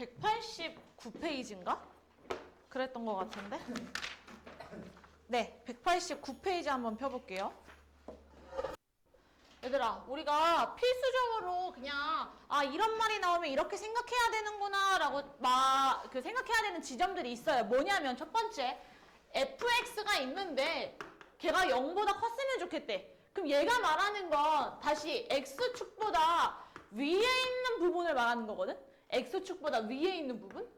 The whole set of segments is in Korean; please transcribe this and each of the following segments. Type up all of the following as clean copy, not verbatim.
189페이지인가? 그랬던 것 같은데. 네, 189페이지 한번 펴볼게요. 얘들아, 우리가 필수적으로 그냥 이런 말이 나오면 이렇게 생각해야 되는구나 라고 생각해야 되는 지점들이 있어요. 뭐냐면 첫 번째, fx가 있는데 걔가 0보다 컸으면 좋겠대. 그럼 얘가 말하는 건 다시 x축보다 위에 있는 부분을 말하는 거거든? x축보다 위에 있는 부분?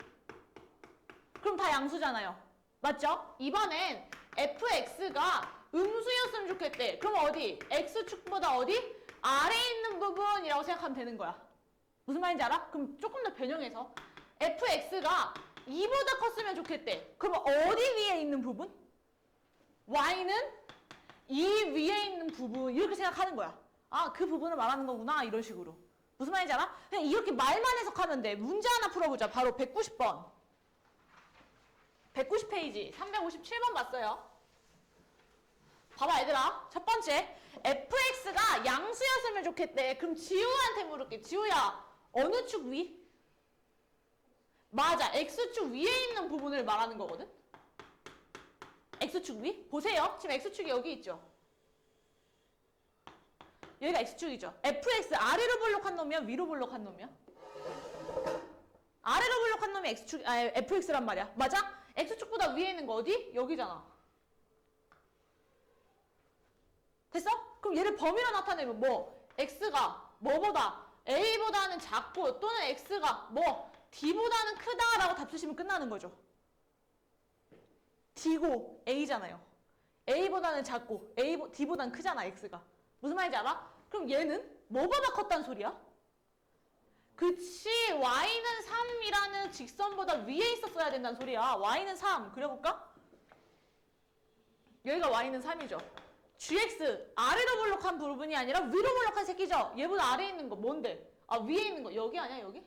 그럼 다 양수잖아요. 맞죠? 이번엔 fx가 음수였으면 좋겠대. 그럼 어디? x축보다 어디? 아래에 있는 부분이라고 생각하면 되는 거야. 무슨 말인지 알아? 그럼 조금 더 변형해서 fx가 2보다 컸으면 좋겠대. 그럼 어디 위에 있는 부분? y는 이 위에 있는 부분 이렇게 생각하는 거야. 그 부분을 말하는 거구나 이런 식으로. 무슨 말인지 알아? 그냥 이렇게 말만 해석하면 돼. 문제 하나 풀어보자. 바로 190번. 190페이지 357번 봤어요. 봐봐 얘들아. 첫 번째 fx가 양수였으면 좋겠대. 그럼 지우한테 물을게. 지우야 어느 축 위? 맞아. x축 위에 있는 부분을 말하는 거거든. x축 위? 보세요. 지금 x축이 여기 있죠. 여기가 x축이죠. fx 아래로 볼록한 놈이야? 위로 볼록한 놈이야? 아래로 볼록한 놈이 fx란 말이야. 맞아? x축보다 위에 있는 거 어디? 여기잖아. 됐어? 그럼 얘를 범위로 나타내면 뭐? x가 뭐보다? a보다는 작고 또는 x가 뭐? d보다는 크다라고 답 주시면 끝나는 거죠. d고 a잖아요. a보다는 작고 d보다는 크잖아 x가. 무슨 말인지 알아? 그럼 얘는 뭐보다 컸단 소리야? 그치, y는 3이라는 직선보다 위에 있었어야 된다는 소리야. y는 3 그려볼까? 여기가 y는 3이죠. gx 아래로 볼록한 부분이 아니라 위로 볼록한 새끼죠. 얘보다 아래에 있는 거 뭔데? 위에 있는 거 여기 아니야 여기?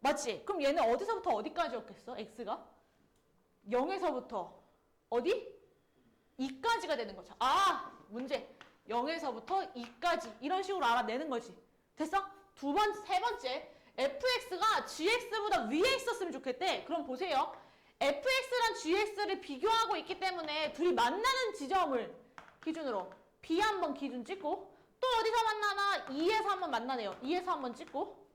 맞지? 그럼 얘는 어디서부터 어디까지였겠어? x가? 0에서부터 어디? 2까지가 되는 거죠. 문제. 0에서부터 2까지 이런 식으로 알아내는 거지. 됐어? 세 번째. fx가 gx보다 위에 있었으면 좋겠대. 그럼 보세요. fx랑 gx를 비교하고 있기 때문에 둘이 만나는 지점을 기준으로 b 한번 기준 찍고 또 어디서 만나나 2에서 한번 만나네요. 2에서 한번 찍고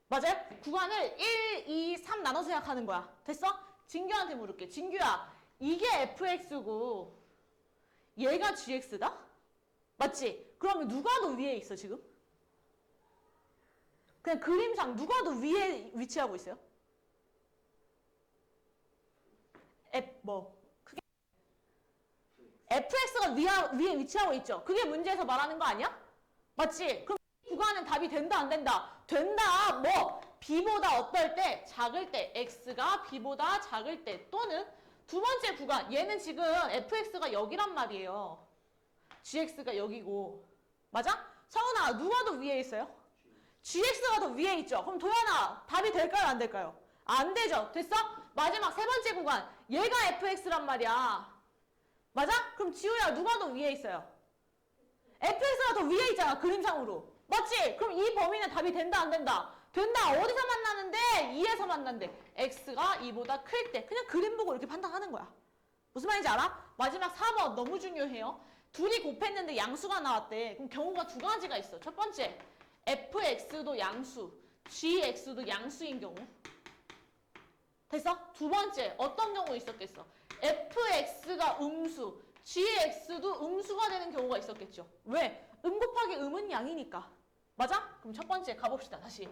맞아요? 구간을 1, 2, 3 나눠서 생각하는 거야. 됐어? 진규한테 물을게. 진규야, 이게 fx고 얘가 gx다? 맞지? 그러면 누가 더 위에 있어 지금? 그냥 그림상 누가 더 위에 위치하고 있어요? 그게 fx가 위에 위치하고 있죠? 그게 문제에서 말하는 거 아니야? 맞지? 그럼 이 구간은 답이 된다 안 된다? 된다. 뭐? b보다 어떨 때? 작을 때. x가 b보다 작을 때. 또는 두 번째 구간. 얘는 지금 fx가 여기란 말이에요. gx가 여기고. 맞아? 성은아, 누가 더 위에 있어요? gx가 더 위에 있죠. 그럼 도연아, 답이 될까요 안 될까요? 안 되죠. 됐어? 마지막 세 번째 구간. 얘가 fx란 말이야. 맞아? 그럼 지우야, 누가 더 위에 있어요? fx가 더 위에 있잖아. 그림상으로. 맞지? 그럼 이 범위는 답이 된다 안 된다? 된다. 어디서 만나는데? 2에서 만난대. x가 2보다 클 때. 그냥 그림 보고 이렇게 판단하는 거야. 무슨 말인지 알아? 마지막 4번 너무 중요해요. 둘이 곱했는데 양수가 나왔대. 그럼 경우가 두 가지가 있어. 첫 번째, fx도 양수, gx도 양수인 경우. 됐어? 두 번째, 어떤 경우 있었겠어? fx가 음수, gx도 음수가 되는 경우가 있었겠죠. 왜? 음 곱하기 음은 양이니까. 맞아? 그럼 첫 번째 가봅시다. 다시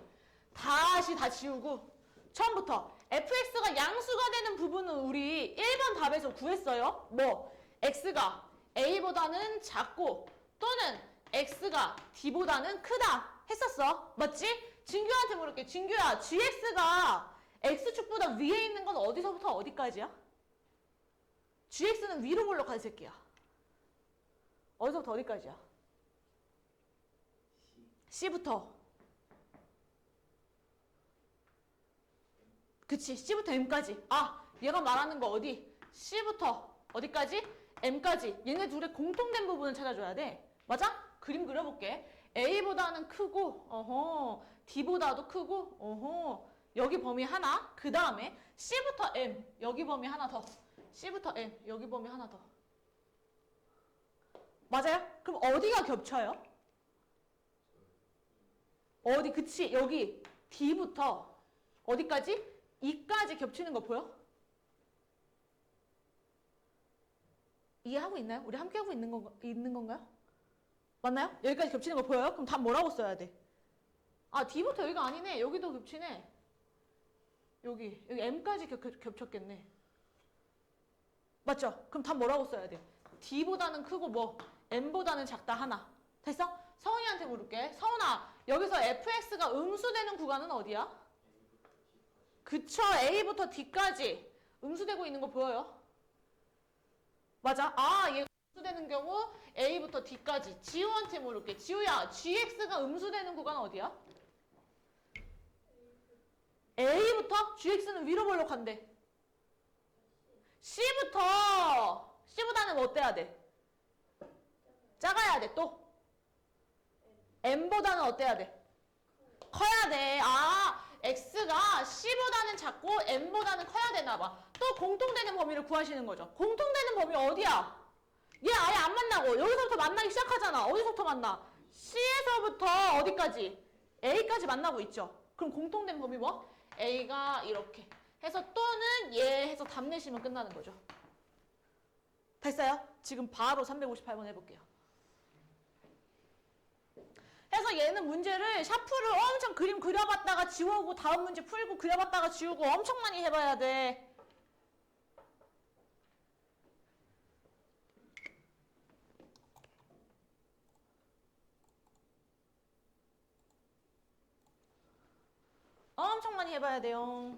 다 지우고 처음부터 fx가 양수가 되는 부분은 우리 1번 답에서 구했어요. 뭐? x가 a보다는 작고 또는 x가 d보다는 크다 했었어. 맞지? 진규한테 물을게. 진규야, gx가 x축보다 위에 있는 건 어디서부터 어디까지야? gx는 위로 볼록한 새끼야. 어디서부터 어디까지야? C부터. 그치, C부터 M까지. 얘가 말하는 거 어디? C부터 어디까지? M까지. 얘네 둘의 공통된 부분을 찾아줘야 돼. 맞아? 그림 그려볼게. A보다는 크고 D보다도 크고, 어허, 여기 범위 하나, 그 다음에 C부터 M, 여기 범위 하나 더. C부터 M, 여기 범위 하나 더. 맞아요? 그럼 어디가 겹쳐요? 어디, 그치, 여기 D부터 어디까지? E까지 겹치는 거 보여? 이해하고 있나요? 우리 함께 하고 있는 건가요? 맞나요? 여기까지 겹치는 거 보여요? 그럼 답 뭐라고 써야 돼? 아, D부터 여기가 아니네. 여기도 겹치네. 여기 M까지 겹쳤겠네. 맞죠? 그럼 답 뭐라고 써야 돼? D보다는 크고 뭐 M보다는 작다 하나. 됐어? 서은이한테 물을게. 서은아, 여기서 fx가 음수되는 구간은 어디야? 그쵸. A부터 D까지 음수되고 있는 거 보여요? 맞아. 아, 얘가 음수되는 경우 A부터 D까지. 지우한테 물을게. 지우야, gx가 음수되는 구간은 어디야? A부터 gx는 위로 볼록한데. C보다는 뭐 어때야 돼? 작아야 돼. 또 M보다는 어때야 돼? 커야 돼. 아, X가 C보다는 작고 M보다는 커야 되나 봐. 또 공통되는 범위를 구하시는 거죠. 공통되는 범위 어디야? 얘 아예 안 만나고 여기서부터 만나기 시작하잖아. 어디서부터 만나? C에서부터 어디까지? A까지 만나고 있죠. 그럼 공통된 범위 뭐? A가 이렇게 해서 또는 얘 해서 답 내시면 끝나는 거죠. 됐어요? 지금 바로 358번 해볼게요. 해서 얘는 문제를 샤프를 엄청 그림 그려봤다가 지우고 다음 문제 풀고 그려봤다가 지우고 엄청 많이 해봐야 돼. 엄청 많이 해봐야 돼요.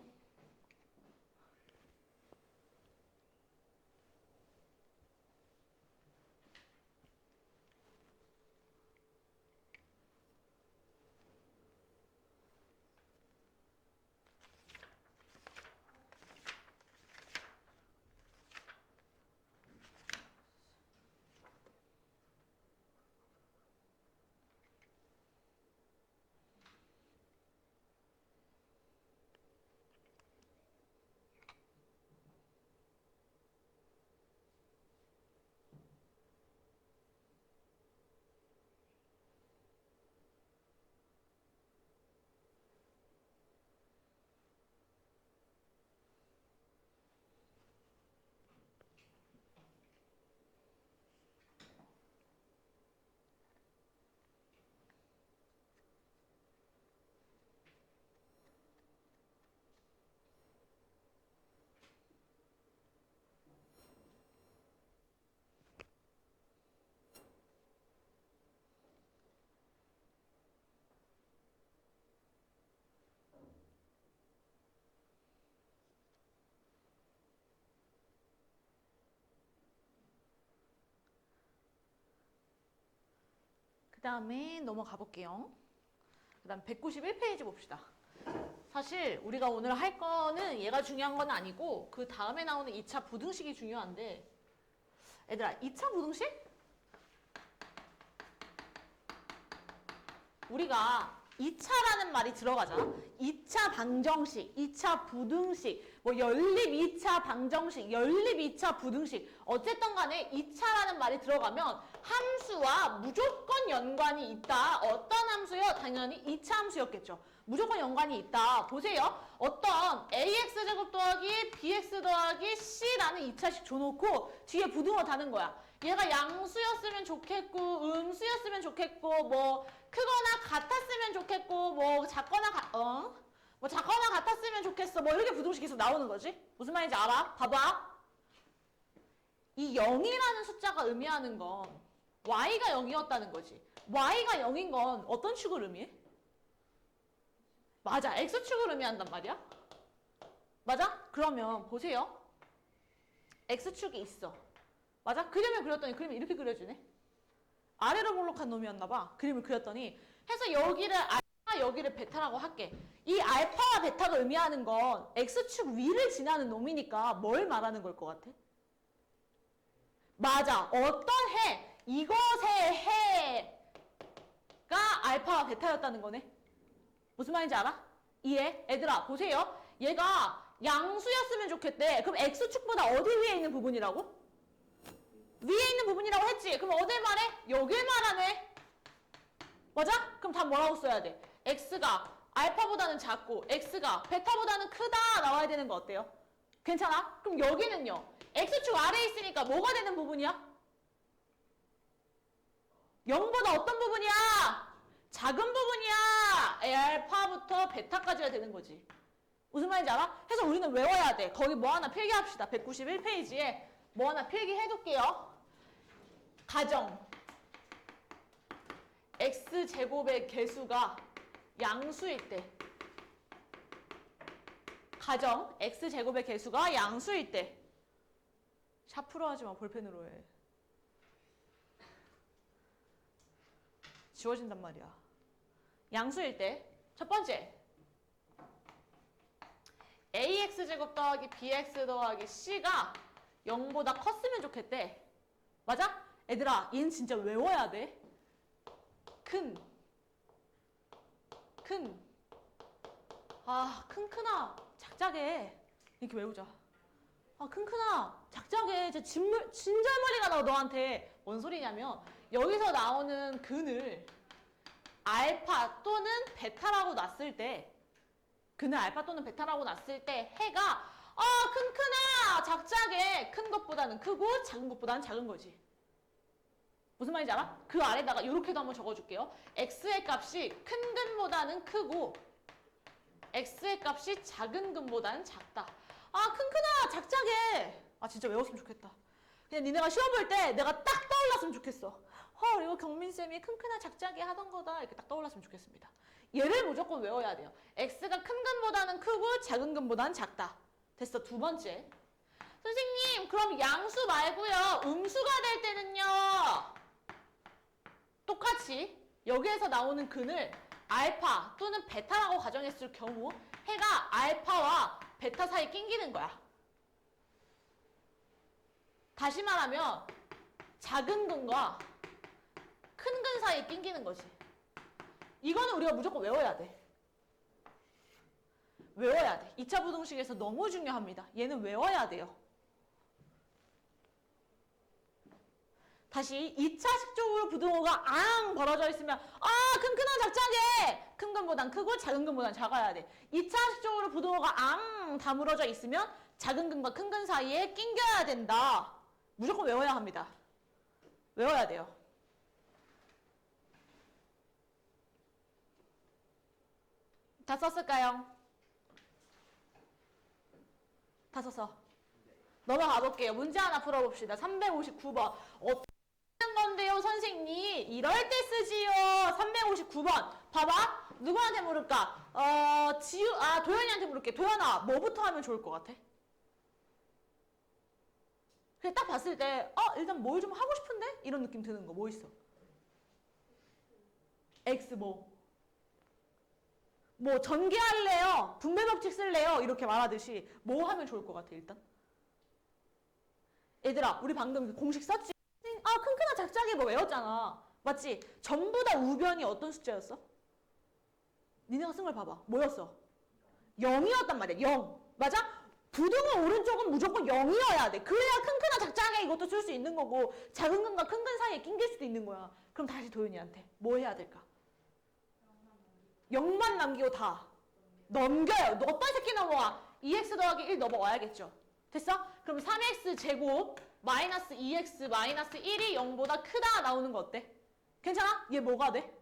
그 다음에 넘어가 볼게요. 그 다음 191페이지 봅시다. 사실 우리가 오늘 할 거는 얘가 중요한 건 아니고 그 다음에 나오는 2차 부등식이 중요한데 얘들아 2차 부등식? 우리가 2차라는 말이 들어가잖아. 2차 방정식, 2차 부등식, 뭐 연립 2차 방정식, 연립 2차 부등식 어쨌든 간에 2차라는 말이 들어가면 함수와 무조건 연관이 있다. 어떤 함수요? 당연히 2차 함수였겠죠. 무조건 연관이 있다. 보세요. 어떤 ax제곱 더하기 bx 더하기 c라는 2차식 줘놓고 뒤에 부등호 다는 거야. 얘가 양수였으면 좋겠고 음수였으면 좋겠고 뭐 크거나 같았으면 좋겠고 뭐 작거나 같았으면 좋겠어. 뭐 이렇게 부등식 계속 나오는 거지. 무슨 말인지 알아? 봐봐. 이 0이라는 숫자가 의미하는 건 y가 0이었다는 거지. y가 0인 건 어떤 축을 의미해? 맞아. x축을 의미한단 말이야. 맞아? 그러면 보세요. x축이 있어. 맞아? 그림을 그렸더니 그림이 이렇게 그려지네. 아래로 볼록한 놈이었나 봐. 그림을 그렸더니 해서 여기를 알파 여기를 베타라고 할게. 이 알파와 베타가 의미하는 건 x축 위를 지나는 놈이니까 뭘 말하는 걸 것 같아? 맞아. 어떤 해, 이것의 해가 알파와 베타였다는 거네. 무슨 말인지 알아? 이해? 애들아 보세요. 얘가 양수였으면 좋겠대. 그럼 x축보다 어디 위에 있는 부분이라고? 위에 있는 부분이라고 했지. 그럼 어딜 말해? 여길 말하네. 맞아? 그럼 답 뭐라고 써야 돼? x가 알파보다는 작고 x가 베타보다는 크다 나와야 되는 거 어때요? 괜찮아? 그럼 여기는요. x축 아래에 있으니까 뭐가 되는 부분이야? 0보다 어떤 부분이야? 작은 부분이야. 알파부터 베타까지가 되는 거지. 무슨 말인지 알아? 해서 우리는 외워야 돼. 거기 뭐 하나 필기합시다. 191페이지에 뭐 하나 필기해둘게요. 가정 x제곱의 개수가 양수일 때, 가정 x제곱의 개수가 양수일 때, 샤프로 하지 마, 볼펜으로 해. 지워진단 말이야. 양수일 때, 첫 번째 ax제곱 더하기 bx 더하기 c가 0보다 컸으면 좋겠대. 맞아? 얘들아, 얘는 진짜 외워야 돼. 큰크나 작작해. 이렇게 외우자. 큰크나 작작해. 진절머리가 나와 너한테. 뭔 소리냐면 여기서 나오는 근을 알파 또는 베타라고 놨을 때, 근을 알파 또는 베타라고 놨을 때 해가 큰크나 작작해. 큰 것보다는 크고 작은 것보다는 작은 거지. 무슨 말인지 알아? 그 아래다가 이렇게도 한번 적어줄게요. x의 값이 큰 근보다는 크고 x의 값이 작은 근보다는 작다. 큰크나 작작해. 진짜 외웠으면 좋겠다. 그냥 니네가 시험 볼 때 내가 딱 떠올랐으면 좋겠어. 이거 경민쌤이 큰크나 작작해 하던 거다. 이렇게 딱 떠올랐으면 좋겠습니다. 얘를 무조건 외워야 돼요. x가 큰 근보다는 크고 작은 근보다는 작다. 됐어. 두 번째. 선생님, 그럼 양수 말고요. 음수가 될 때는요. 똑같이 여기에서 나오는 근을 알파 또는 베타라고 가정했을 경우 해가 알파와 베타 사이에 낑기는 거야. 다시 말하면 작은 근과 큰 근 사이에 낑기는 거지. 이거는 우리가 무조건 외워야 돼. 외워야 돼. 2차 부등식에서 너무 중요합니다. 얘는 외워야 돼요. 다시 2차식 쪽으로 부등호가 벌어져 있으면 큰크나 작작해. 큰 근보단 크고 작은 근보단 작아야 돼. 2차식 쪽으로 부등호가 다물어져 있으면 작은 근과 큰 근 사이에 낑겨야 된다. 무조건 외워야 합니다. 외워야 돼요. 다 썼을까요? 다 썼어. 넘어가 볼게요. 문제 하나 풀어봅시다. 359번. 어떻게 쓰는 건데요, 선생님? 이럴 때 쓰지요. 359번. 봐봐. 누구한테 물을까? 도현이한테 물을게. 도현아, 뭐부터 하면 좋을 것 같아? 그냥 딱 봤을 때, 일단 뭘 좀 하고 싶은데? 이런 느낌 드는 거 뭐 있어? X 뭐 전개할래요? 분배법칙 쓸래요? 이렇게 말하듯이 뭐 하면 좋을 것 같아, 일단? 얘들아, 우리 방금 공식 썼지? 큰크나 작작해 뭐 외웠잖아. 맞지? 전부 다 우변이 어떤 숫자였어? 니네가 쓴 걸 봐봐. 뭐였어? 0이었단 말이야. 0. 맞아? 부등호 오른쪽은 무조건 0이어야 돼. 그래야 큰크나 작작해 이것도 쓸 수 있는 거고 작은 근과 큰 근 사이에 낑길 수도 있는 거야. 그럼 다시 도윤이한테 뭐 해야 될까? 0만 남기고 다 넘겨요. 너 어떤 새끼 넘어와? 2x 더하기 1 넘어와야겠죠. 됐어? 그럼 3x 제곱 마이너스 2x 마이너스 1이 0보다 크다 나오는 거 어때? 괜찮아? 얘 뭐가 돼?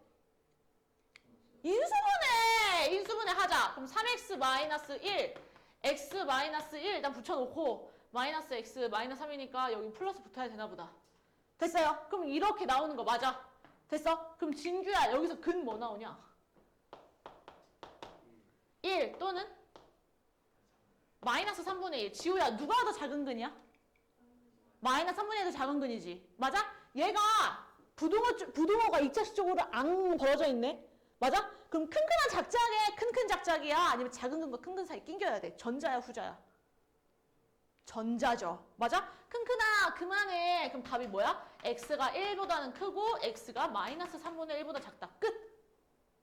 인수분해 하자. 그럼 3x 마이너스 1 x 마이너스 1 일단 붙여놓고 마이너스 x 마이너스 3이니까 여기 플러스 붙어야 되나 보다. 됐어요? 그럼 이렇게 나오는 거 맞아? 됐어? 그럼 진규야 여기서 근 뭐 나오냐? 1 또는 마이너스 3분의 1. 지우야 누가 더 작은 근이야? 마이너스 3분의 1도 작은 근이지. 맞아? 얘가 부등호가 2차식 쪽으로 앙 벌어져 있네. 맞아? 그럼 큰큰한 작작에 큰큰 작작이야? 아니면 작은 근과 큰 근 사이 낑겨야 돼? 전자야 후자야? 전자죠. 맞아? 큰큰아 그만해. 그럼 답이 뭐야? x가 1보다는 크고 x가 마이너스 3분의 1보다 작다. 끝.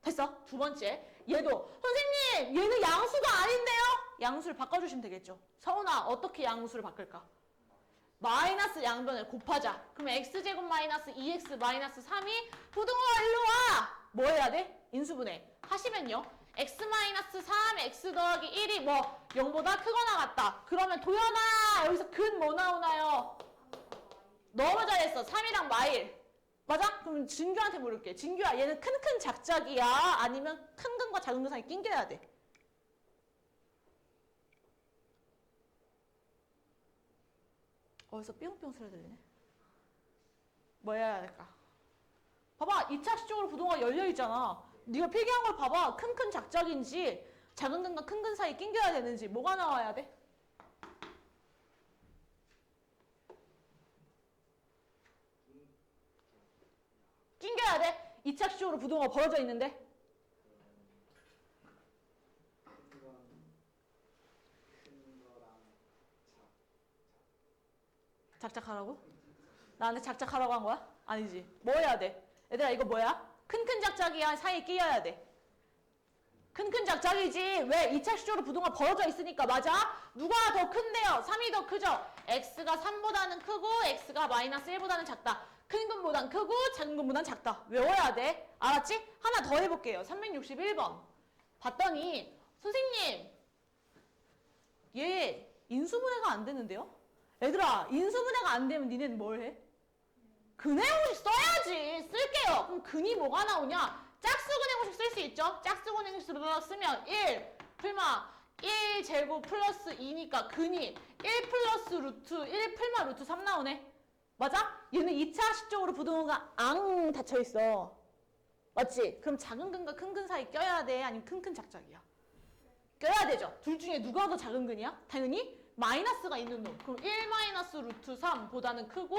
됐어? 됐어? 두 번째. 얘도 선생님 얘는 양수가 아닌데요? 양수를 바꿔주시면 되겠죠. 서훈아 어떻게 양수를 바꿀까? 마이너스 양변을 곱하자. 그러면 x제곱 마이너스 2x 마이너스 3이 부등호가 일로 와. 뭐 해야 돼? 인수분해 하시면요. x 마이너스 3 x 더하기 1이 뭐 0보다 크거나 같다. 그러면 도연아 여기서 근 뭐 나오나요? 너무 잘했어. 3이랑 마일. 맞아? 그럼 진규한테 물을게. 진규야 얘는 큰 작작이야? 아니면 큰 근과 작은 근 사이 낑겨야 돼? 어디서 삐용삐용 소리 들리네? 뭐 해야 될까? 봐봐 2차 시적으로 부동호가 열려있잖아. 네가 필기한 걸 봐봐. 큰 작작인지 작은 근과 큰 근 사이 낑겨야 되는지 뭐가 나와야 돼? 낑겨야 돼? 2차 시적으로 부동호가 벌어져 있는데 작작하라고? 나한테 작작하라고 한 거야? 아니지. 뭐 해야 돼? 얘들아 이거 뭐야? 큰 작작이야 사이에 끼어야 돼. 큰 작작이지. 왜? 2차 시적으로 부동호가 벌어져 있으니까. 맞아? 누가 더 큰데요? 3이 더 크죠? x가 3보다는 크고 x가 마이너스 1보다는 작다. 큰 근보단 크고 작은 근보단 작다. 외워야 돼. 알았지? 하나 더 해볼게요. 361번. 봤더니 선생님 얘 인수분해가 안 되는데요? 얘들아 인수분해가 안 되면 니네는 뭘 해? 근해 공식 써야지. 쓸게요. 그럼 근이 뭐가 나오냐? 짝수 근해 공식 쓸 수 있죠? 짝수 근해 공식 쓰면 1 풀마 1 제곱 플러스 2니까 근이 1 플러스 루트 1 풀마 루트 3 나오네. 맞아? 얘는 2차 시적으로 부등호가 앙 닫혀있어. 맞지? 그럼 작은 근과 큰 근 사이 껴야 돼? 아니면 큰 작작이야? 껴야 되죠. 둘 중에 누가 더 작은 근이야? 당연히 마이너스가 있는 놈. 그럼 1 마이너스 루트 3보다는 크고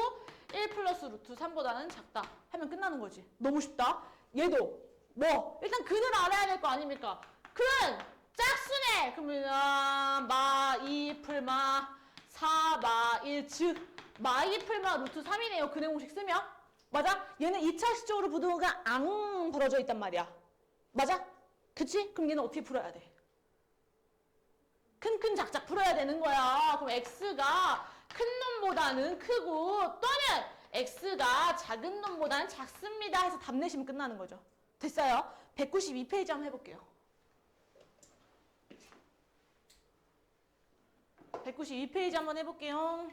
1 플러스 루트 3보다는 작다 하면 끝나는 거지. 너무 쉽다. 얘도 뭐 일단 근을 알아야 될 거 아닙니까? 근 짝수네. 그러면 마 2 풀마 4 마 1 즉 마 2 풀마 루트 3이네요. 근해 공식 쓰면. 맞아? 얘는 2차 시적으로 부등호가 앙 벌어져 있단 말이야. 맞아? 그치? 그럼 얘는 어떻게 풀어야 돼? 큰 작작 풀어야 되는 거야. 그럼 x가 큰 놈보다는 크고 또는 x가 작은 놈보다는 작습니다 해서 답 내시면 끝나는 거죠. 됐어요? 192페이지 한번 해볼게요. 192페이지 한번 해볼게요.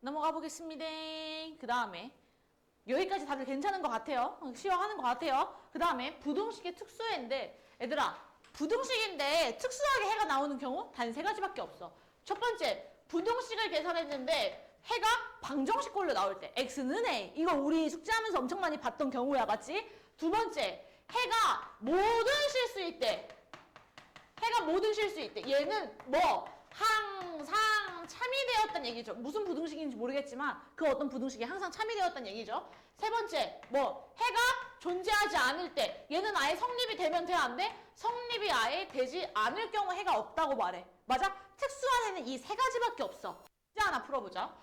넘어가 보겠습니다. 그 다음에 여기까지 다들 괜찮은 것 같아요. 쉬워하는 것 같아요. 그 다음에 부등식의 특수해인데 얘들아 부등식인데 특수하게 해가 나오는 경우 단 세 가지밖에 없어. 첫 번째 부등식을 계산했는데 해가 방정식꼴로 나올 때 x는 a. 이거 우리 숙제하면서 엄청 많이 봤던 경우야. 맞지? 두 번째 해가 모든 실수일 때 해가 모든 실수일 때 얘는 뭐 항상 참이 되었다는 얘기죠. 무슨 부등식인지 모르겠지만 그 어떤 부등식이 항상 참이 되었다는 얘기죠. 세 번째 뭐 해가 존재하지 않을 때 얘는 아예 성립이 되면 돼 안 돼? 성립이 아예 되지 않을 경우 해가 없다고 말해. 맞아? 특수한 해는 이 세 가지밖에 없어. 문제 하나 풀어보자.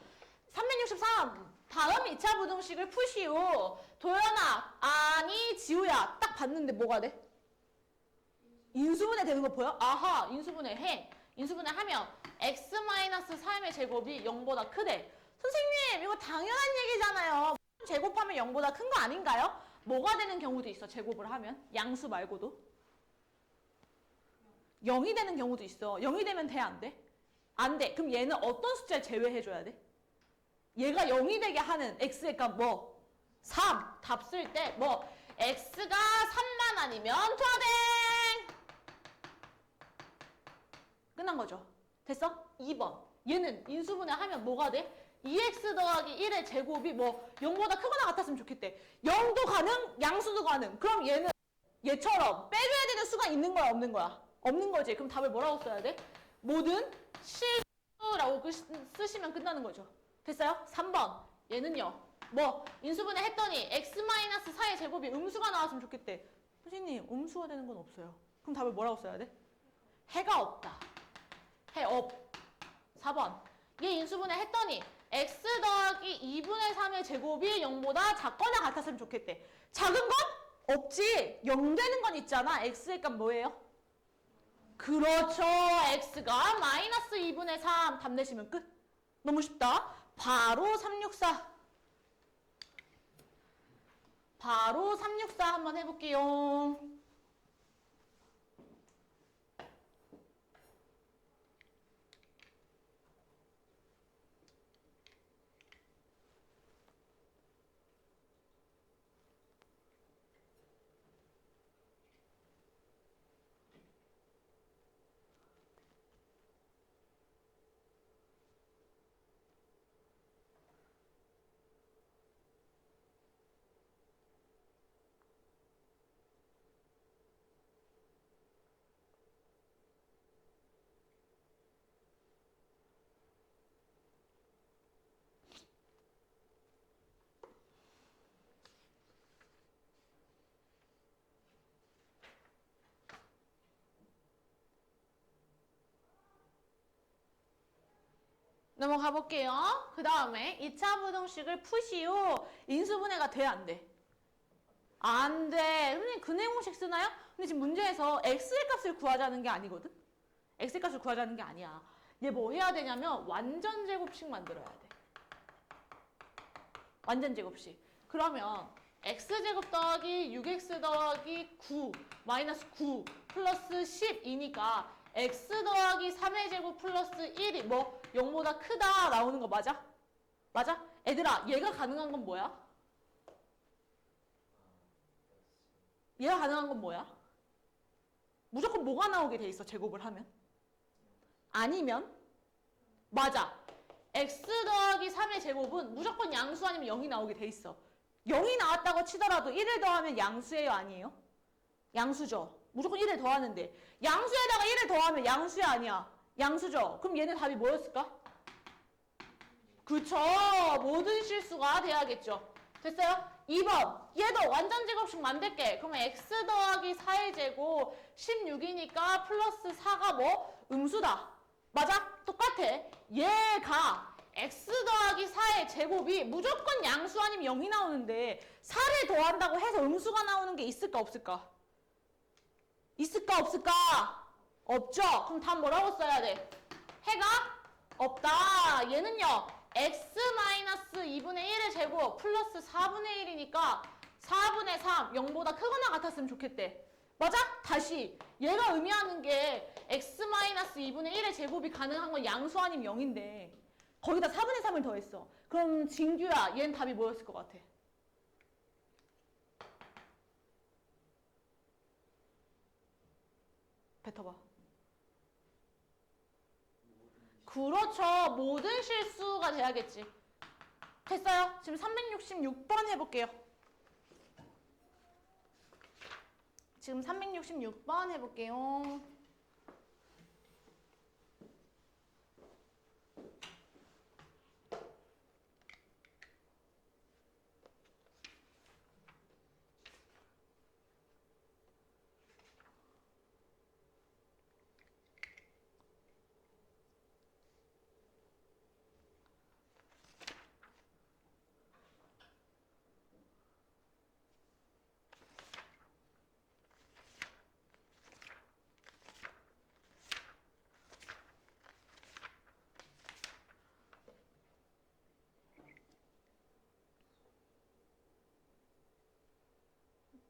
363 다음 2차 부등식을 푸시오. 도연아 아니 지우야 딱 봤는데 뭐가 돼? 인수분해 되는 거 보여? 아하 인수분해 해. 인수분해 하면 x-3의 제곱이 0보다 크대. 선생님 이거 당연한 얘기잖아요. 제곱하면 0보다 큰 거 아닌가요? 뭐가 되는 경우도 있어. 제곱을 하면 양수 말고도 0이 되는 경우도 있어. 0이 되면 돼 안 돼? 안 돼. 그럼 얘는 어떤 숫자를 제외해줘야 돼? 얘가 0이 되게 하는 x의 값 뭐? 3. 답 쓸 때 뭐 x가 3만 아니면 도화댕 끝난 거죠. 됐어? 2번. 얘는 인수분해 하면 뭐가 돼? 2x 더하기 1의 제곱이 뭐 0보다 크거나 같았으면 좋겠대. 0도 가능, 양수도 가능. 그럼 얘는 얘처럼 빼줘야 되는 수가 있는 거야, 없는 거야? 없는 거지. 그럼 답을 뭐라고 써야 돼? 모든 실수라고 쓰시면 끝나는 거죠. 됐어요? 3번. 얘는요. 뭐 인수분해 했더니 x-4의 제곱이 음수가 나왔으면 좋겠대. 선생님, 음수가 되는 건 없어요. 그럼 답을 뭐라고 써야 돼? 해가 없다. 해 없. 4번. 얘 인수분해 했더니 x 더하기 2분의 3의 제곱이 0보다 작거나 같았으면 좋겠대. 작은 건 없지. 0 되는 건 있잖아. x의 값 뭐예요? 그렇죠. x가 마이너스 2분의 3. 답 내시면 끝. 너무 쉽다. 바로 364. 바로 364 한번 해볼게요. 넘어가 볼게요. 그 다음에 2차 부등식을 푸시오. 인수분해가 돼, 안 돼? 안 돼. 선생님 그 내공식 쓰나요? 근데 지금 문제에서 x의 값을 구하자는 게 아니거든? x의 값을 구하자는 게 아니야. 얘 뭐 해야 되냐면 완전 제곱식 만들어야 돼. 완전 제곱식. 그러면 x제곱 더하기 6x 더하기 9 마이너스 9 플러스 10이니까 x 더하기 3의 제곱 플러스 1이 뭐 0보다 크다 나오는 거 맞아? 맞아? 애들아 얘가 가능한 건 뭐야? 얘가 가능한 건 뭐야? 무조건 뭐가 나오게 돼 있어 제곱을 하면? 아니면 맞아. x 더하기 3의 제곱은 무조건 양수 아니면 0이 나오게 돼 있어. 0이 나왔다고 치더라도 1을 더하면 양수예요 아니에요? 양수죠. 무조건 1을 더하는데 양수에다가 1을 더하면 양수야 아니야? 양수죠. 그럼 얘네 답이 뭐였을까? 그쵸. 모든 실수가 돼야겠죠. 됐어요? 2번. 얘도 완전 제곱식 만들게. 그러면 x 더하기 4의 제곱 16이니까 플러스 4가 뭐? 음수다. 맞아? 똑같아. 얘가 x 더하기 4의 제곱이 무조건 양수 아니면 0이 나오는데 4를 더한다고 해서 음수가 나오는 게 있을까 없을까? 있을까 없을까? 없죠? 그럼 답 뭐라고 써야 돼? 해가 없다. 얘는요. x-2분의 1의 제곱 플러스 4분의 1이니까 4분의 3 0보다 크거나 같았으면 좋겠대. 맞아? 다시 얘가 의미하는 게 x-2분의 1의 제곱이 가능한 건 양수 아니면 0인데 거기다 4분의 3을 더했어. 그럼 진규야 얘는 답이 뭐였을 것 같아? 뱉어봐. 그렇죠. 모든 실수가 돼야겠지. 됐어요? 지금 366번 해볼게요. 지금 366번 해볼게요.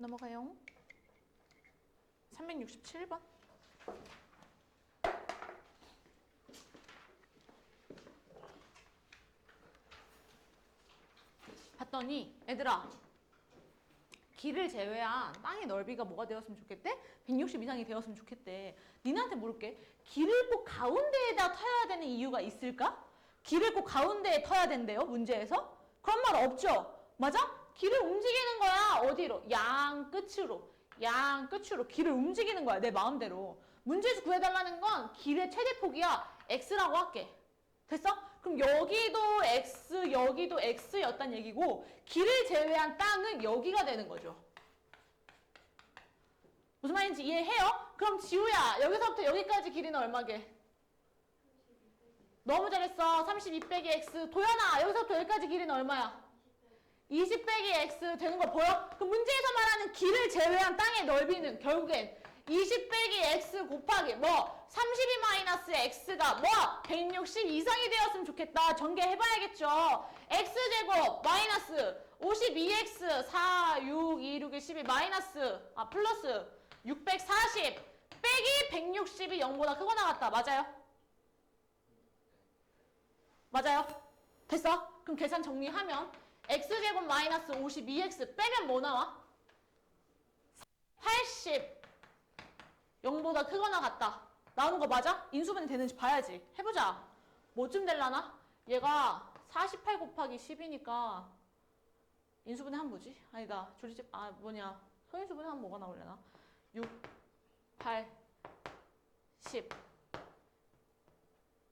넘어가요. 367번. 봤더니 얘들아, 길을 제외한 땅의 넓이가 뭐가 되었으면 좋겠대? 160 이상이 되었으면 좋겠대. 니네한테 물을게. 길을 꼭 가운데에다 터야 되는 이유가 있을까? 길을 꼭 가운데에 터야 된대요, 문제에서? 그런 말 없죠? 맞아? 길을 움직이는 거야. 어디로? 양 끝으로. 양 끝으로 길을 움직이는 거야, 내 마음대로. 문제에서 구해달라는 건 길의 최대 폭이야. x라고 할게. 됐어? 그럼 여기도 x, 여기도 x였단 얘기고 길을 제외한 땅은 여기가 되는 거죠. 무슨 말인지 이해해요? 그럼 지우야, 여기서부터 여기까지 길이는 얼마게? 너무 잘했어. 32 빼기 x. 도연아, 여기서부터 여기까지 길이는 얼마야? 20 빼기 x 되는 거 보여? 그 문제에서 말하는 길을 제외한 땅의 넓이는 결국엔 20 빼기 x 곱하기 뭐 32 마이너스 x가 뭐 160 이상이 되었으면 좋겠다. 전개해봐야겠죠. x제곱 마이너스 52x 4, 6, 2, 6, 12 마이너스 플러스 640 빼기 160이 0보다 크고 나갔다. 맞아요? 맞아요? 됐어? 그럼 계산 정리하면 x제곱 마이너스 52x 빼면 뭐 나와? 80 0보다 크거나 같다. 나오는 거 맞아? 인수분해 되는지 봐야지. 해보자. 뭐쯤 될라나? 얘가 48 곱하기 10이니까 인수분해 하면 뭐지? 아니다. 조리집 서인수분해 하면 뭐가 나오려나? 6, 8, 10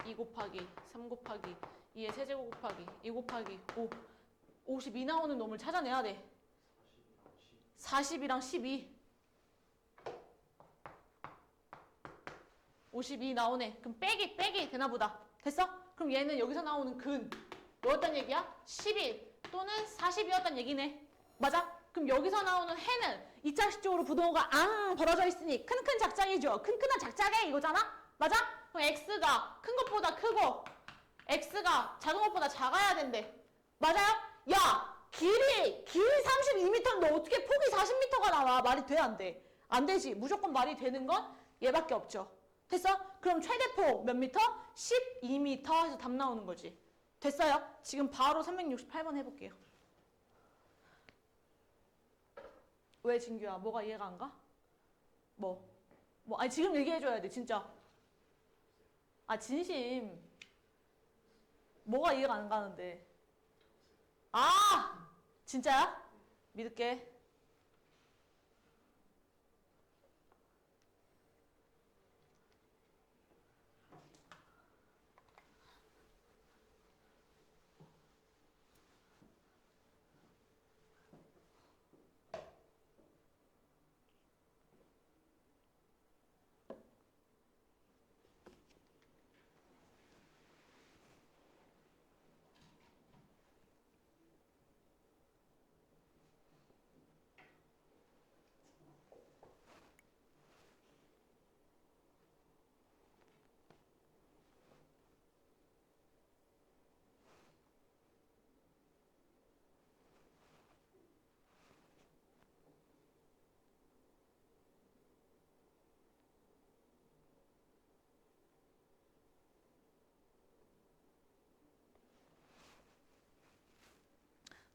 2 곱하기 3 곱하기 2의 세제곱 곱하기 2 곱하기 5 52 나오는 놈을 찾아내야 돼. 40이랑 12 52 나오네. 그럼 빼기 되나 보다. 됐어? 그럼 얘는 여기서 나오는 근 뭐였단 얘기야? 11 또는 40이었단 얘기네. 맞아? 그럼 여기서 나오는 해는 2차식 쪽으로 부동호가 벌어져 있으니 큰 작작이죠. 큰 작작해 이거잖아? 맞아? 그럼 x가 큰 것보다 크고 x가 작은 것보다 작아야 된대. 맞아요? 야! 길 32m인데 어떻게 폭이 40m가 나와? 말이 돼, 안 돼? 안 되지. 무조건 말이 되는 건 얘밖에 없죠. 됐어? 그럼 최대폭 몇 미터? 12m 해서 답 나오는 거지. 됐어요? 지금 바로 368번 해볼게요. 왜 진규야? 뭐가 이해가 안 가? 아니 지금 얘기해줘야 돼, 진짜. 진심. 뭐가 이해가 안 가는데. 진짜야? 믿을게.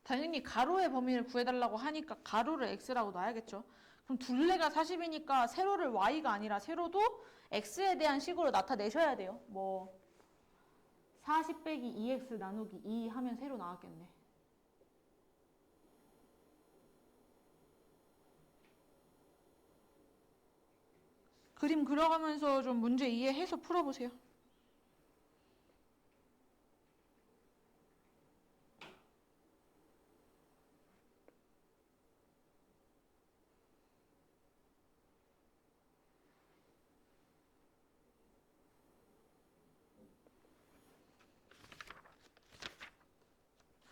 당연히 가로의 범위를 구해달라고 하니까 가로를 x라고 놔야겠죠. 그럼 둘레가 40이니까 세로를 y가 아니라 세로도 x에 대한 식으로 나타내셔야 돼요. 뭐 40 빼기 2x 나누기 2 하면 세로 나왔겠네. 그림 그려가면서 좀 문제 이해해서 풀어보세요.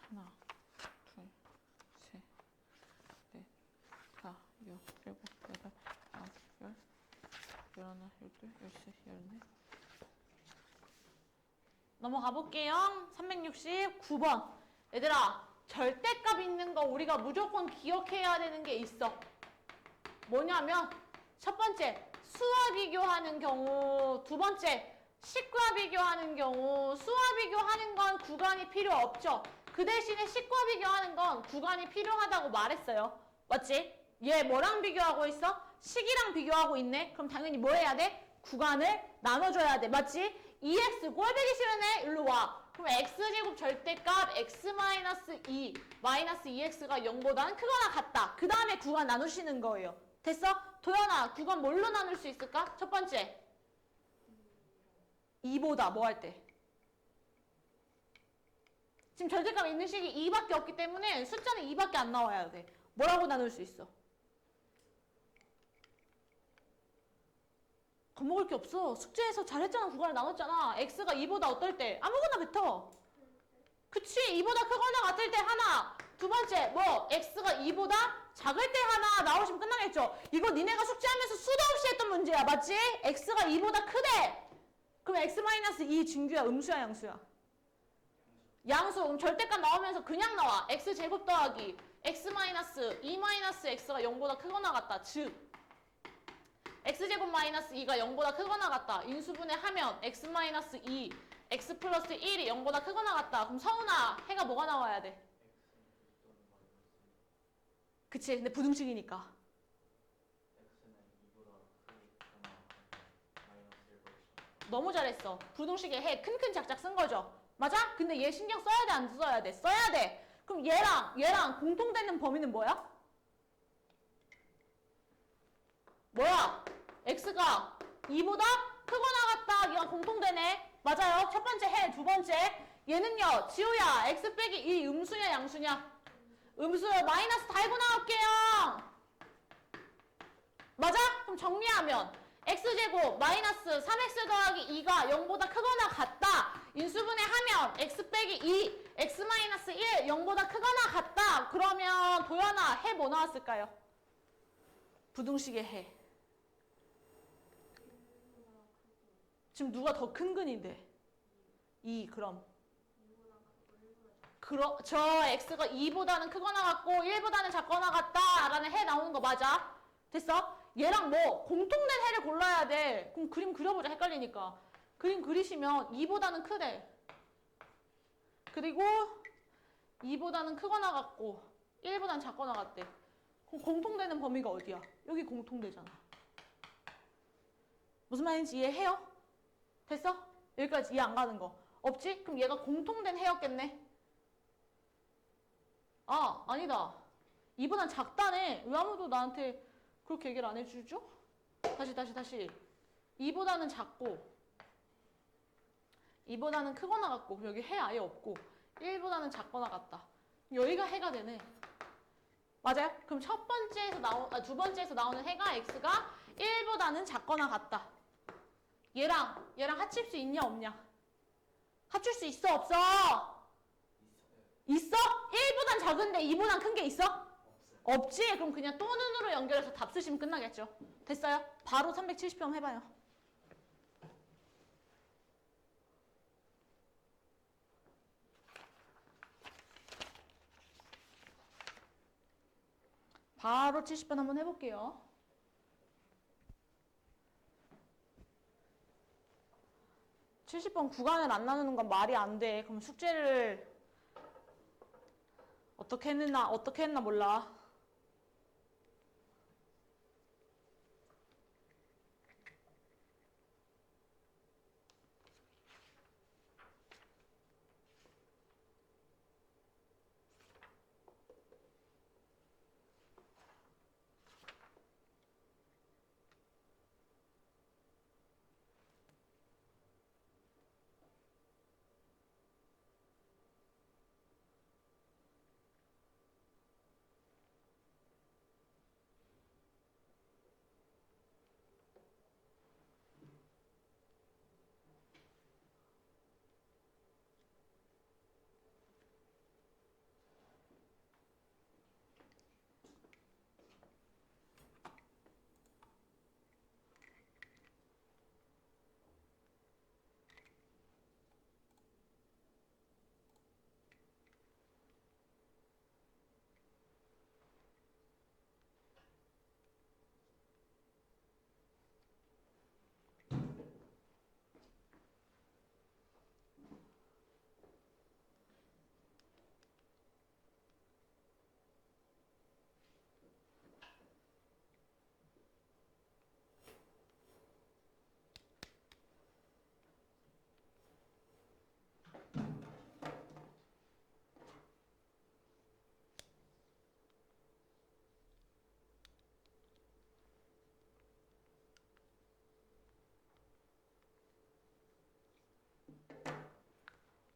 하나, 둘, 셋, 넷, 다, 여, 일곱, 여덟, 아홉, 열, 열하나, 열둘, 열세, 열네. 넘어가 볼게요. 369번. 얘들아, 절대값 있는 거 우리가 무조건 기억해야 되는 게 있어. 뭐냐면 첫 번째, 수와 비교하는 경우, 두 번째, 식과 비교하는 경우, 수와 비교하는 건 구간이 필요 없죠. 그 대신에 식과 비교하는 건 구간이 필요하다고 말했어요. 맞지? 얘 뭐랑 비교하고 있어? 식이랑 비교하고 있네. 그럼 당연히 뭐 해야 돼? 구간을 나눠줘야 돼. 맞지? 2x 꼴보기 싫으네. 일로 와. 그럼 x제곱 절대값 x-2 마이너스 2x가 0보다는 크거나 같다. 그 다음에 구간 나누시는 거예요. 됐어? 도연아, 구간 뭘로 나눌 수 있을까? 첫 번째 2보다 뭐 할 때? 지금 절대값 있는 식이 2밖에 없기 때문에 숫자는 2밖에 안 나와야 돼. 뭐라고 나눌 수 있어? 겁먹을 게 없어. 숙제에서 잘했잖아. 구간을 나눴잖아. x가 2보다 어떨 때? 아무거나 뱉어. 그치? 2보다 크거나 같을 때 하나. 두 번째 뭐 x가 2보다 작을 때 하나 나오시면 끝나겠죠? 이거 니네가 숙제하면서 수도 없이 했던 문제야. 맞지? x가 2보다 크대. 그럼 x-2 진규야? 음수야? 양수야? 양수. 그럼 절대값 나오면서 그냥 나와. x제곱 더하기 x-2-x가 0보다 크거나 같다. 즉 x제곱 마이너스 2가 0보다 크거나 같다. 인수분해 하면 x-2, x 플러스 1이 0보다 크거나 같다. 그럼 서훈아, 해가 뭐가 나와야 돼? 그치, 근데 부등식이니까. 너무 잘했어. 부등식에 해 큰큰 작작 쓴 거죠. 맞아? 근데 얘 신경 써야 돼, 안 써야 돼? 써야 돼. 그럼 얘랑 공통되는 범위는 뭐야? 뭐야? x가 2보다 크거나 같다. 얘가 공통되네. 맞아요. 첫 번째 해. 두 번째. 얘는요. 지우야. x 빼기 2 음수냐 양수냐? 음수요. 마이너스 달고 나올게요. 맞아? 그럼 정리하면 x제곱 마이너스 3x 더하기 2가 0보다 크거나 같다. 인수분해하면 x 빼기 2, x 마이너스 1, 0보다 크거나 같다. 그러면 도연아, 해 뭐 나왔을까요? 부등식의 해. 지금 누가 더 큰 근인데? 2, 그럼. 저 x가 2보다는 크거나 같고 1보다는 작거나 같다 라는 해 나오는 거 맞아? 됐어? 얘랑 뭐 공통된 해를 골라야 돼. 그럼 그림 그려보자. 헷갈리니까. 그림 그리시면 2보다는 크대. 그리고 2보다는 크거나 같고 1보다는 작거나 같대. 그럼 공통되는 범위가 어디야? 여기 공통되잖아. 무슨 말인지 이해해요? 됐어? 여기까지 이해 안 가는 거 없지? 그럼 얘가 공통된 해였겠네. 아, 아니다. 2보단 작다네. 왜 아무도 나한테 그렇게 얘기를 안 해주죠? 다시. 2보다는 작고 2보다는 크거나 같고 여기 해 아예 없고 1보다는 작거나 같다. 여기가 해가 되네. 맞아요? 그럼 두 번째에서 나오는 해가 x가 1보다는 작거나 같다. 얘랑 합칠 수 있냐 없냐? 합칠 수 있어 없어? 있어? 1보단 작은데 2보단 큰 게 있어? 없지? 그럼 그냥 또는으로 연결해서 답 쓰시면 끝나겠죠. 됐어요? 바로 370번 해봐요. 바로 70번 한번 해볼게요. 70번 구간을 안 나누는 건 말이 안 돼. 그럼 숙제를 어떻게 했나 몰라.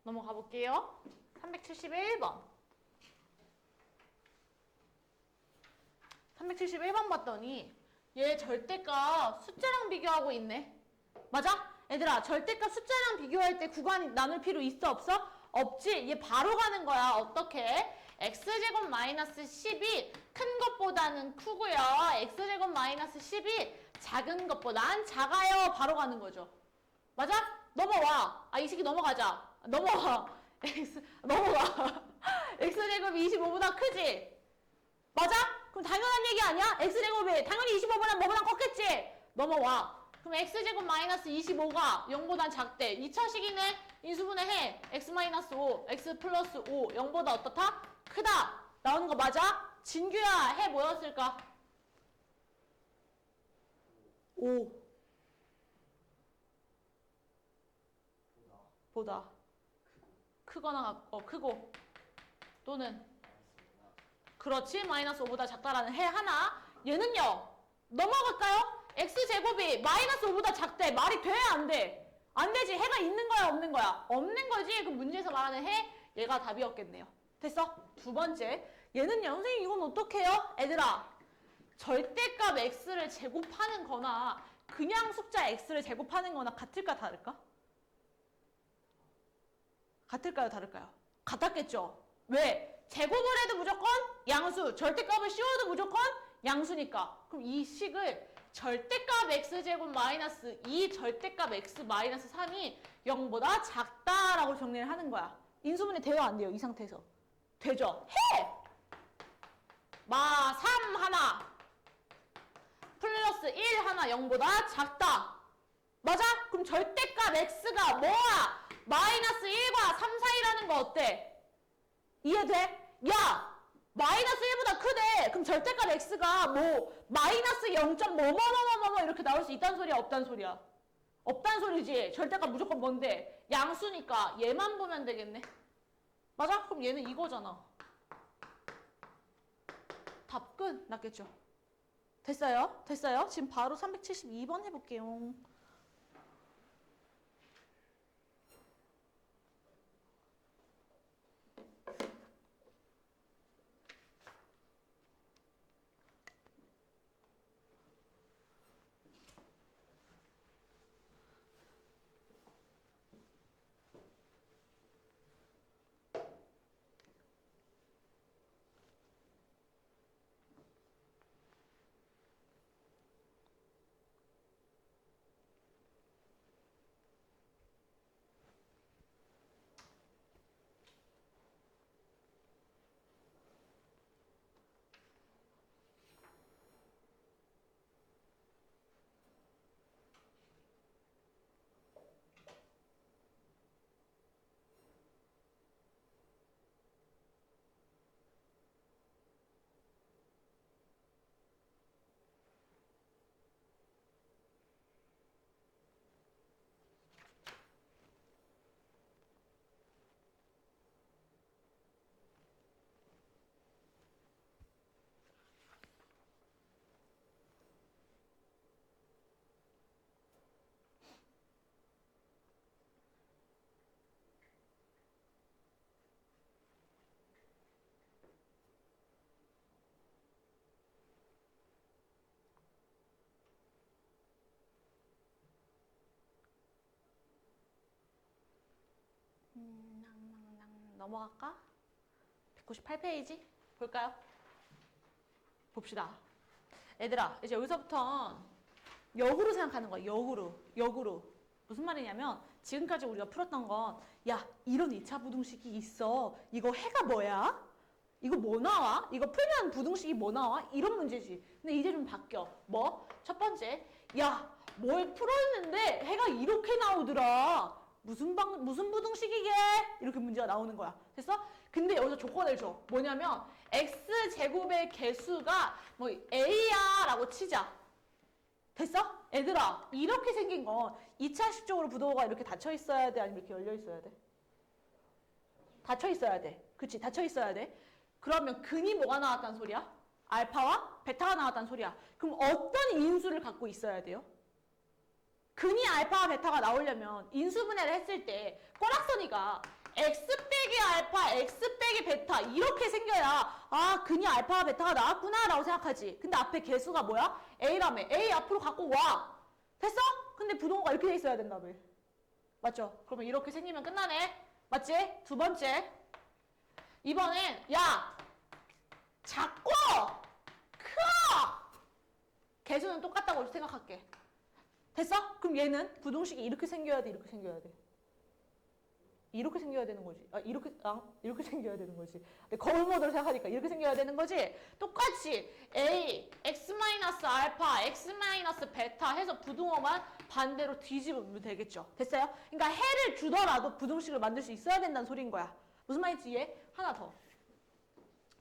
넘어가 볼게요. 371번. 371번 봤더니 얘 절대값 숫자랑 비교하고 있네. 맞아? 얘들아, 절대값 숫자랑 비교할 때 구간 나눌 필요 있어 없어? 없지? 얘 바로 가는 거야. 어떻게? x제곱 마이너스 10이 큰 것보다는 크고요. x제곱 마이너스 10이 작은 것보단 작아요. 바로 가는 거죠. 맞아? 넘어와. 이 시기 넘어가자. 넘어와. 넘어가. x제곱이 25보다 크지? 맞아? 그럼 당연한 얘기 아니야? x제곱이 당연히 25보다 뭐보다 컸겠지? 넘어와. 그럼 x제곱 마이너스 25가 0보단 작대. 2차 식이네. 인수분해 해. x 마이너스 5, x 플러스 5, 0보다 어떻다? 크다. 나오는 거 맞아? 진규야, 해 뭐였을까? 5. 보다. 크거나, 크고. 또는. 그렇지. 마이너스 5보다 작다라는 해 하나. 얘는요. 넘어갈까요? x제곱이 마이너스 5보다 작대. 말이 돼? 안 돼? 안 되지. 해가 있는 거야? 없는 거야? 없는 거지. 그럼 문제에서 말하는 해, 얘가 답이었겠네요. 됐어? 두 번째. 얘는요. 선생님 이건 어떡해요? 애들아. 절대값 x를 제곱하는 거나 그냥 숫자 x를 제곱하는 거나 같을까 다를까? 같을까요? 다를까요? 같았겠죠? 왜? 제곱을 해도 무조건 양수, 절대값을 씌워도 무조건 양수니까. 그럼 이 식을 절대값 x제곱 마이너스 2 절대값 x 마이너스 3이 0보다 작다라고 정리를 하는 거야. 인수분해 돼요? 안 돼요? 이 상태에서. 되죠? 해! 3 하나 플러스 1 하나 0보다 작다. 맞아? 그럼 절대값 x가 뭐야? 마이너스 1과 3 사이라는 거 어때? 이해돼? 야! 마이너스 1보다 크대. 그럼 절대값 x가 뭐 마이너스 0. 뭐뭐뭐뭐뭐 이렇게 나올 수 있다는 소리야? 없다는 소리야? 없다는 소리지. 절대값 무조건 뭔데? 양수니까 얘만 보면 되겠네. 맞아? 그럼 얘는 이거잖아. 답 끝. 났겠죠? 됐어요? 됐어요? 지금 바로 372번 해볼게요. 넘어갈까? 198페이지 볼까요? 봅시다. 얘들아, 이제 여기서부터 역으로 생각하는 거야. 역으로. 무슨 말이냐면 지금까지 우리가 풀었던 건 야, 이런 2차 부등식이 있어. 이거 해가 뭐야? 이거 뭐 나와? 이거 풀면 부등식이 뭐 나와? 이런 문제지. 근데 이제 좀 바뀌어. 뭐? 첫 번째, 야, 뭘 풀었는데 해가 이렇게 나오더라. 무슨 부등식이게? 이렇게 문제가 나오는 거야. 됐어? 근데 여기서 조건을 줘. 뭐냐면 x제곱의 개수가 뭐 a야 라고 치자. 됐어? 애들아, 이렇게 생긴 건 2차식 적으로 부도가 이렇게 닫혀 있어야 돼? 아니면 이렇게 열려 있어야 돼? 닫혀 있어야 돼. 그치? 닫혀 있어야 돼. 그러면 근이 뭐가 나왔다는 소리야? 알파와 베타가 나왔다는 소리야. 그럼 어떤 인수를 갖고 있어야 돼요? 근이 알파와 베타가 나오려면 인수분해를 했을 때 꼬락서니가 x 빼기 알파, x 빼기 베타 이렇게 생겨야 아 근이 알파와 베타가 나왔구나 라고 생각하지. 근데 앞에 개수가 뭐야? a라며. a 앞으로 갖고 와. 됐어? 근데 부동호가 이렇게 돼 있어야 된다며. 맞죠? 그러면 이렇게 생기면 끝나네. 맞지? 두 번째. 이번엔 야 작고 커 개수는 똑같다고 생각할게. 됐어? 그럼 얘는 부동식이 이렇게 생겨야 돼, 이렇게 생겨야 돼. 이렇게 생겨야 되는 거지. 이렇게 생겨야 되는 거지. 거울 모드로 생각하니까 이렇게 생겨야 되는 거지. 똑같이 A, X 마이너스 알파, X 마이너스 베타 해서 부동어만 반대로 뒤집으면 되겠죠. 됐어요? 그러니까 해를 주더라도 부동식을 만들 수 있어야 된다는 소리인 거야. 무슨 말인지 이해? 하나 더.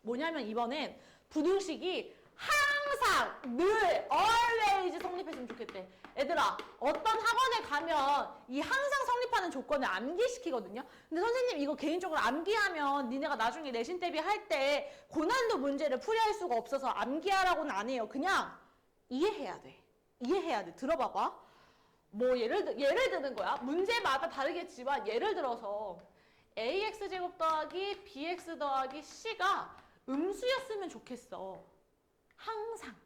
뭐냐면 이번엔 부동식이 항상 늘 always 성립했으면 좋겠대. 얘들아 어떤 학원에 가면 이 항상 성립하는 조건을 암기시키거든요. 근데 선생님 이거 개인적으로 암기하면 니네가 나중에 내신 대비 할 때 고난도 문제를 풀이할 수가 없어서 암기하라고는 안 해요. 그냥 이해해야 돼. 이해해야 돼. 들어봐봐. 뭐 예를 드는 거야. 문제마다 다르겠지만 예를 들어서 ax제곱 더하기 bx 더하기 c가 음수였으면 좋겠어. 항상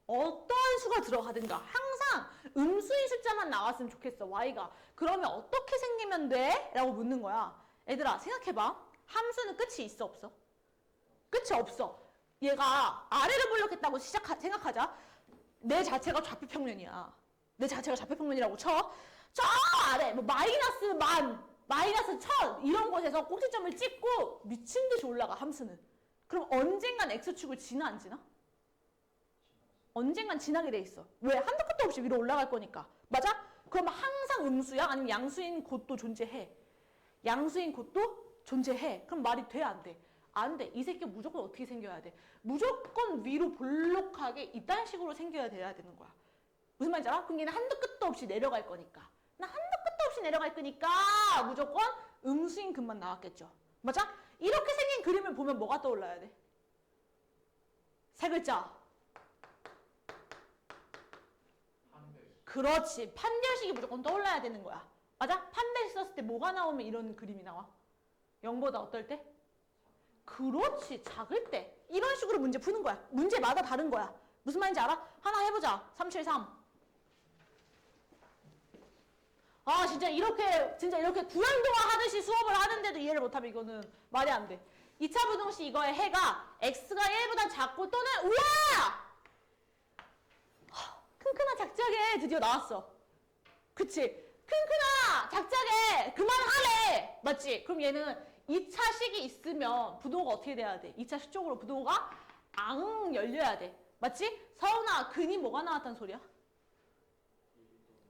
어떤 수가 들어가든가 항상 음수인 숫자만 나왔으면 좋겠어. y가. 그러면 어떻게 생기면 돼? 라고 묻는 거야. 얘들아 생각해봐. 함수는 끝이 있어 없어? 끝이 없어. 얘가 아래를 볼록했다고 생각하자. 내 자체가 좌표평면이야. 내 자체가 좌표평면이라고 쳐. 저 아래 뭐 마이너스 만 마이너스 1000 이런 곳에서 꼭지점을 찍고 미친 듯이 올라가 함수는. 그럼 언젠간 x축을 지나 안 지나? 언젠간 지나게 돼 있어. 왜? 한도 끝도 없이 위로 올라갈 거니까. 맞아? 그럼 항상 음수야? 아니면 양수인 곳도 존재해? 양수인 곳도 존재해. 그럼 말이 돼? 안 돼? 안 돼. 이 새끼 무조건 어떻게 생겨야 돼? 무조건 위로 볼록하게 이딴 식으로 생겨야 돼야 되는 거야. 무슨 말인지 알아? 그럼 얘는 한도 끝도 없이 내려갈 거니까. 나 한도 끝도 없이 내려갈 거니까 무조건 음수인 근만 나왔겠죠. 맞아? 이렇게 생긴 그림을 보면 뭐가 떠올라야 돼? 세 글자. 그렇지. 판별식이 무조건 떠올라야 되는 거야. 맞아? 판별식 썼을 때 뭐가 나오면 이런 그림이 나와? 0보다 어떨 때? 그렇지. 작을 때. 이런 식으로 문제 푸는 거야. 문제마다 다른 거야. 무슨 말인지 알아? 하나 해보자. 373. 아 진짜 이렇게 구연동화 하듯이 수업을 하는데도 이해를 못하면 이거는 말이 안 돼. 2차 부동식 이거의 해가 x가 1보다 작고 또는 우와! 큰큰아 작작해 드디어 나왔어. 그치? 큰큰아 작작해 그만하래. 맞지? 그럼 얘는 2차 식이 있으면 부동호가 어떻게 돼야 돼? 2차 식 쪽으로 부동호가 앙 열려야 돼. 맞지? 서운아 근이 뭐가 나왔다는 소리야?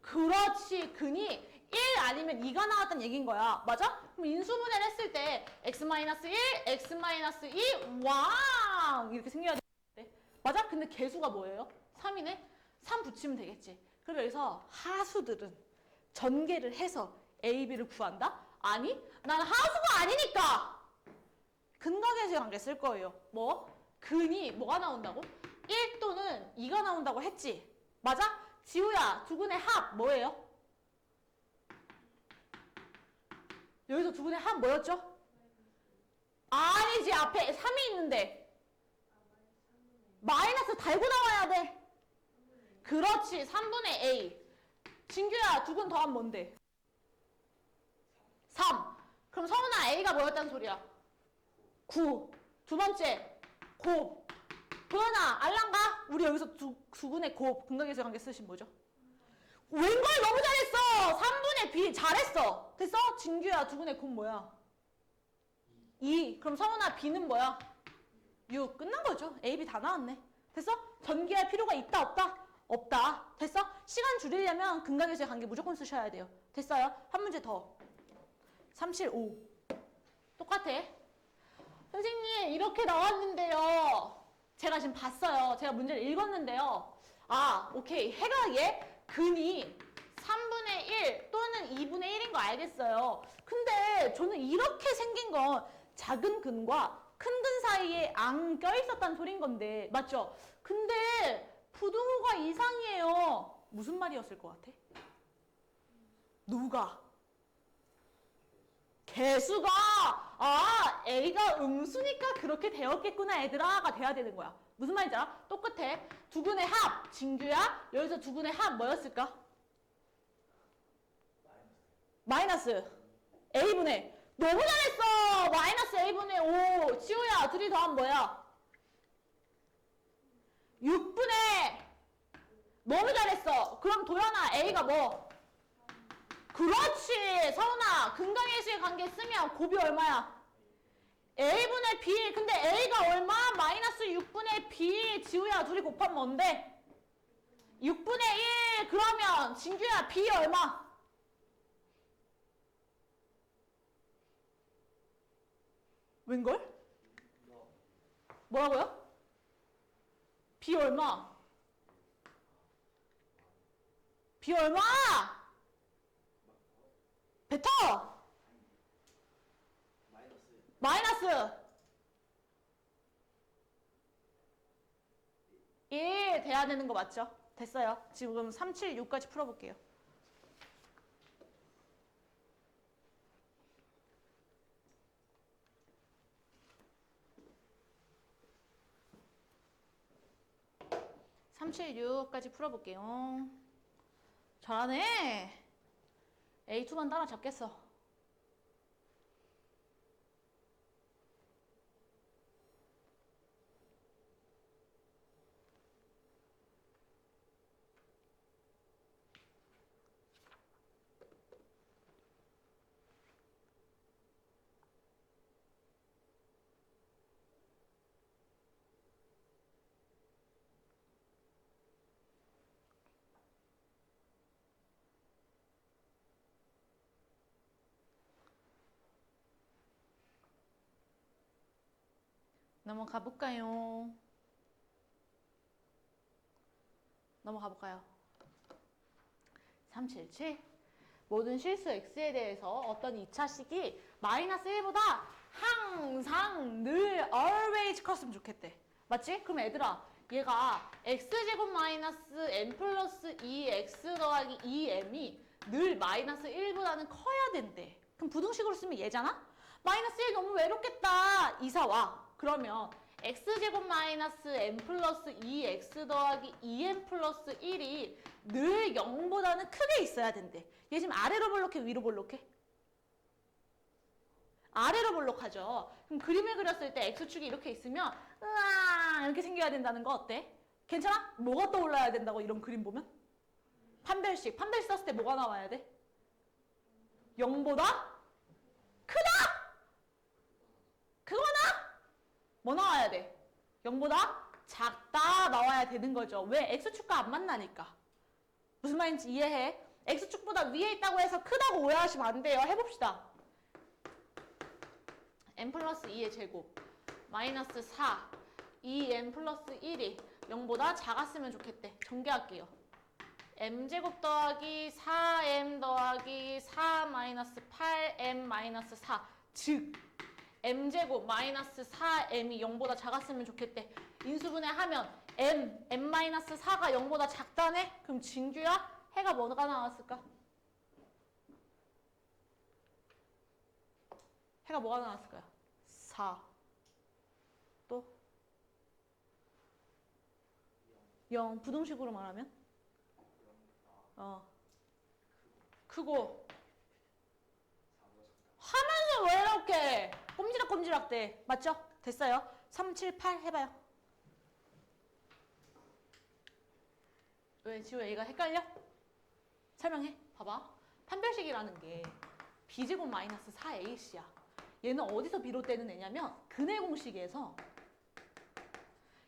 그렇지. 근이 1 아니면 2가 나왔다는 얘기인 거야. 맞아? 그럼 인수분해를 했을 때 x-1, x-2, 왕! 이렇게 생겨야 돼. 맞아? 근데 개수가 뭐예요? 3이네? 3 붙이면 되겠지. 그럼 여기서 하수들은 전개를 해서 A, B를 구한다? 아니, 나는 하수가 아니니까 근각에서 관계 쓸 거예요. 뭐? 근이 뭐가 나온다고? 1 또는 2가 나온다고 했지. 맞아? 지우야, 두근의 합 뭐예요? 여기서 두근의 합 뭐였죠? 아니지, 앞에 3이 있는데 마이너스 달고 나와야 돼. 그렇지, 3분의 A. 진규야, 두근 더하면 뭔데? 3. 그럼 서훈아, A가 뭐였다는 소리야? 9. 두 번째, 곱. 도연아, 알랑가? 우리 여기서 두근의 곱, 근각에서 관계 쓰신 뭐죠? 웬걸 너무 잘했어! 3분의 B, 잘했어! 됐어? 진규야, 두근의 곱 뭐야? 2. 그럼 서훈아, B는 뭐야? 6. 끝난 거죠. A, B 다 나왔네. 됐어? 전개할 필요가 있다, 없다? 없다. 됐어? 시간 줄이려면 근각에서의 관계 무조건 쓰셔야 돼요. 됐어요? 한 문제 더. 375. 똑같아. 선생님, 이렇게 나왔는데요. 제가 지금 봤어요. 제가 문제를 읽었는데요. 아, 오케이. 해가 얘 근이 3분의 1 또는 2분의 1인 거 알겠어요. 근데 저는 이렇게 생긴 건 작은 근과 큰 근 사이에 안 껴있었다는 소린 건데 맞죠? 근데 부등호가 이상이에요. 무슨 말이었을 것 같아? 누가? 개수가 A가 음수니까 그렇게 되었겠구나 얘들아가 돼야 되는 거야. 무슨 말인지 알아? 똑같아. 두근의 합 진규야. 여기서 두근의 합 뭐였을까? 마이너스 A분의 너무 잘했어. 마이너스 A분의 5. 지우야 둘이 더하면 뭐야? 6분의 너무 잘했어. 그럼 도연아 A가 뭐? 그렇지. 서은아 근강계수의 관계 쓰면 곱이 얼마야? A분의 B. 근데 A가 얼마? 마이너스 6분의 B. 지우야 둘이 곱하면 뭔데? 6분의 1. 그러면 진규야 B 얼마? 웬걸? 뭐라고요? B 얼마? B 얼마? 뱉어! 마이너스 1 돼야 되는 거 맞죠? 됐어요. 지금 3, 7, 6까지 풀어볼게요. (376까지) 풀어볼게요. 잘하네. A2만 따라잡겠어. 넘어가 볼까요? 넘어가 볼까요? 377 모든 실수 x에 대해서 어떤 2차식이 마이너스 1보다 항상 늘 always 컸으면 좋겠대. 맞지? 그럼 얘들아 얘가 x제곱 마이너스 m 플러스 2x 더하기 2m이 늘 마이너스 1보다는 커야 된대. 그럼 부등식으로 쓰면 얘잖아? 마이너스 1 너무 외롭겠다. 이사와. 그러면 x제곱 마이너스 m 플러스 2x 더하기 2m 플러스 1이 늘 0보다는 크게 있어야 된대. 얘 지금 아래로 볼록해 위로 볼록해? 아래로 볼록하죠. 그럼 그림을 그렸을 때 x축이 이렇게 있으면 으아 이렇게 생겨야 된다는 거 어때? 괜찮아? 뭐가 떠올라야 된다고 이런 그림 보면? 판별식 썼을 때 뭐가 나와야 돼? 0보다 크다? 그거나? 뭐 나와야 돼? 0보다 작다 나와야 되는 거죠. 왜? x축과 안 만나니까. 무슨 말인지 이해해? x축보다 위에 있다고 해서 크다고 오해하시면 안 돼요. 해봅시다. m 플러스 2의 제곱 마이너스 4 2m 플러스 1이 0보다 작았으면 좋겠대. 전개할게요. m제곱 더하기 4m 더하기 4 마이너스 8m 마이너스 4 즉 m제곱 마이너스 4m이 0보다 작았으면 좋겠대. 인수분해하면 m-4가 0보다 작다네? 그럼 진규야? 해가 뭐가 나왔을까? 해가 뭐가 나왔을까요? 4 또 0 부등식으로 말하면 크고 하면서 왜 이렇게 꼼지락꼼지락 돼? 맞죠? 됐어요. 3, 7, 8 해봐요. 왜 지호 A가 헷갈려? 설명해. 봐봐. 판별식이라는 게 B제곱 마이너스 4AC야. 얘는 어디서 비롯되는 애냐면 근해 공식에서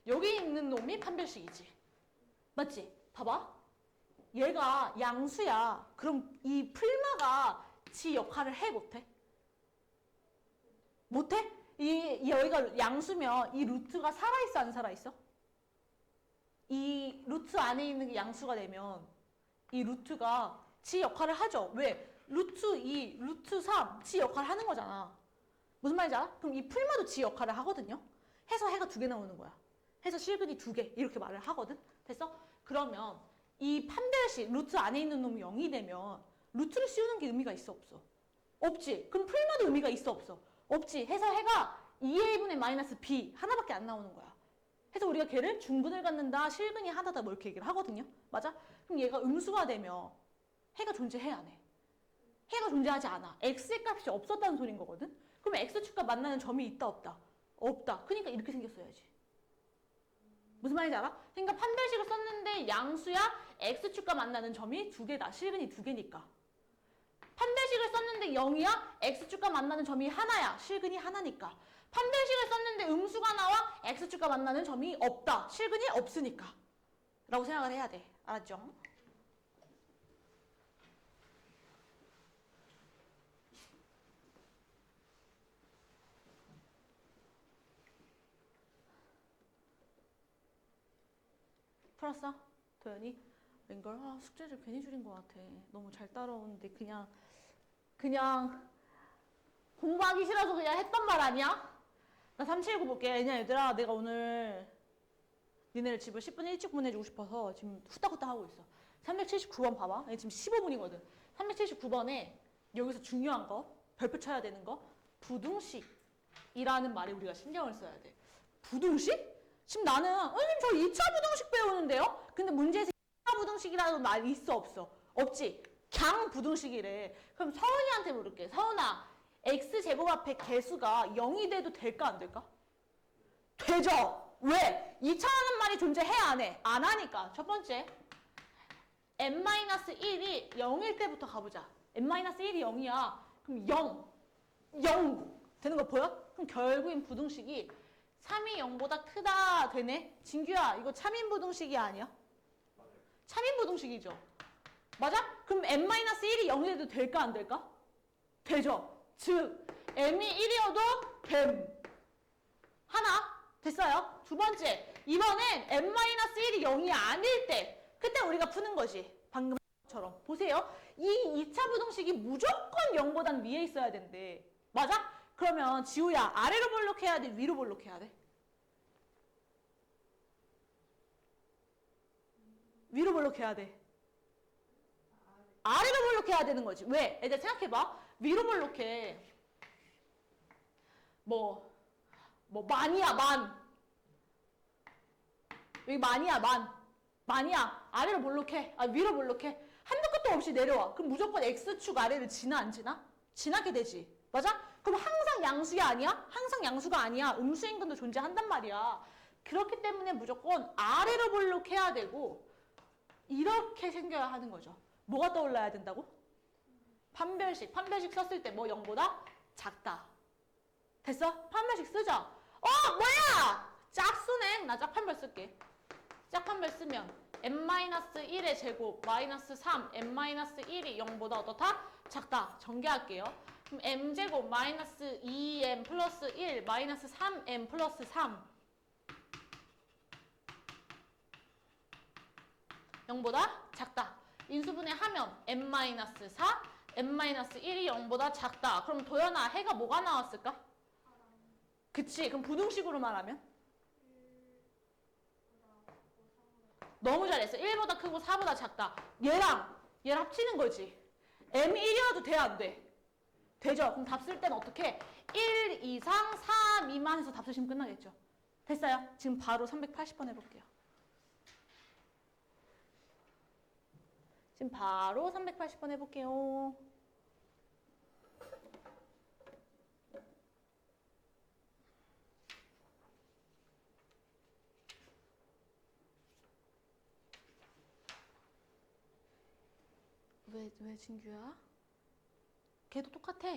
여기 있는 놈이 판별식이지. 맞지? 봐봐. 얘가 양수야. 그럼 이 풀마가 지 역할을 해 못해? 못해? 여기가 양수면 이 루트가 살아있어 안 살아있어? 이 루트 안에 있는 게 양수가 되면 이 루트가 지 역할을 하죠. 왜? 루트 2, 루트 3, 지 역할을 하는 거잖아. 무슨 말인지 알아? 그럼 이 풀마도 지 역할을 하거든요. 해서 해가 2개 나오는 거야. 해서 실근이 2개 이렇게 말을 하거든. 됐어? 그러면 이 판별식 루트 안에 있는 놈이 0이 되면 루트를 씌우는 게 의미가 있어 없어? 없지. 그럼 풀마다 의미가 있어 없어? 없지. 해서 해가 2a분의 마이너스 b 하나밖에 안 나오는 거야. 해서 우리가 걔를 중근을 갖는다, 실근이 하다다 뭐 이렇게 얘기를 하거든요. 맞아? 그럼 얘가 음수가 되면 해가 존재해 안 해? 해가 존재하지 않아. x의 값이 없었다는 소린 거거든. 그럼 x축과 만나는 점이 있다 없다? 없다. 그러니까 이렇게 생겼어야지. 무슨 말인지 알아? 그러니까 판별식을 썼는데 양수야 x축과 만나는 점이 두 개다. 실근이 두 개니까. 판별식을 썼는데 0이야 x축과 만나는 점이 하나야. 실근이 하나니까. 판별식을 썼는데 음수가 나와 x축과 만나는 점이 없다. 실근이 없으니까. 라고 생각을 해야 돼. 알았죠? 풀었어? 도연이? 웬걸? 숙제를 괜히 줄인 것 같아. 너무 잘 따라오는데 그냥 공부하기 싫어서 그냥 했던 말 아니야? 나 379 볼게. 왜냐 얘들아 내가 오늘 니네를 집을 10분 일찍 보내주고 싶어서 지금 후딱후딱 하고 있어. 379번 봐봐. 지금 15분이거든. 379번에 여기서 중요한 거, 별표 쳐야 되는 거, 부등식이라는 말에 우리가 신경을 써야 돼. 부등식? 지금 나는 선생님 저 2차 부등식 배우는데요? 근데 문제에서 2차 부등식이라는 말이 있어 없어? 없지. 그냥 부등식이래. 그럼 서은이한테 물을게. 서은아, x제곱 앞에 개수가 0이 돼도 될까 안 될까? 되죠. 왜? 2차라는 말이 존재해 안 해? 안 하니까. 첫 번째 n-1이 0일 때부터 가보자. n-1이 0이야. 그럼 0 되는 거 보여? 그럼 결국엔 부등식이 3이 0보다 크다 되네? 진규야 이거 참인 부등식이 아니야? 참인 부등식이죠. 맞아? 그럼 n-1이 0이 돼도 될까 안 될까? 되죠. 즉 m이 1이어도 됨. 하나 됐어요. 두 번째 이번엔 n-1이 0이 아닐 때 그때 우리가 푸는 거지. 방금처럼 보세요. 이 2차 부등식이 무조건 0보단 위에 있어야 된대. 맞아? 그러면 지우야 아래로 볼록해야 돼? 위로 볼록해야 돼? 위로 볼록해야 돼. 아래로 볼록해야 되는 거지. 왜? 애들 생각해봐. 위로 볼록해. 만이야 만. 여기 만이야 만. 만이야. 아래로 볼록해. 위로 볼록해. 한도 끝도 없이 내려와. 그럼 무조건 x축 아래를 지나 안 지나? 지나게 되지. 맞아? 그럼 항상 양수가 아니야? 항상 양수가 아니야. 음수인근도 존재한단 말이야. 그렇기 때문에 무조건 아래로 볼록해야 되고 이렇게 생겨야 하는 거죠. 뭐가 떠올라야 된다고? 판별식. 판별식 썼을 때 뭐 0보다 작다. 됐어? 판별식 쓰자. 뭐야! 짝수네. 나 짝판별 쓸게. 짝판별 쓰면 n-1의 제곱 마이너스 3 n-1이 0보다 어떻다? 작다. 전개할게요. 그럼 m제곱 마이너스 2m 플러스 1 마이너스 3m 플러스 3 0보다 작다. 인수분해 하면 n-4 n-1이 0보다 작다. 그럼 도연아 해가 뭐가 나왔을까? 그치. 그럼 부등식으로 말하면? 너무 잘했어. 1보다 크고 4보다 작다. 얘랑 합치는 거지. m이 1이어도 돼 안 돼? 되죠. 그럼 답 쓸 때는 어떻게? 1 이상 4 미만 해서 답 쓰시면 끝나겠죠. 됐어요. 지금 바로 380번 해볼게요. 지금 바로 380번 해볼게요. 왜 진규야? 걔도 똑같아.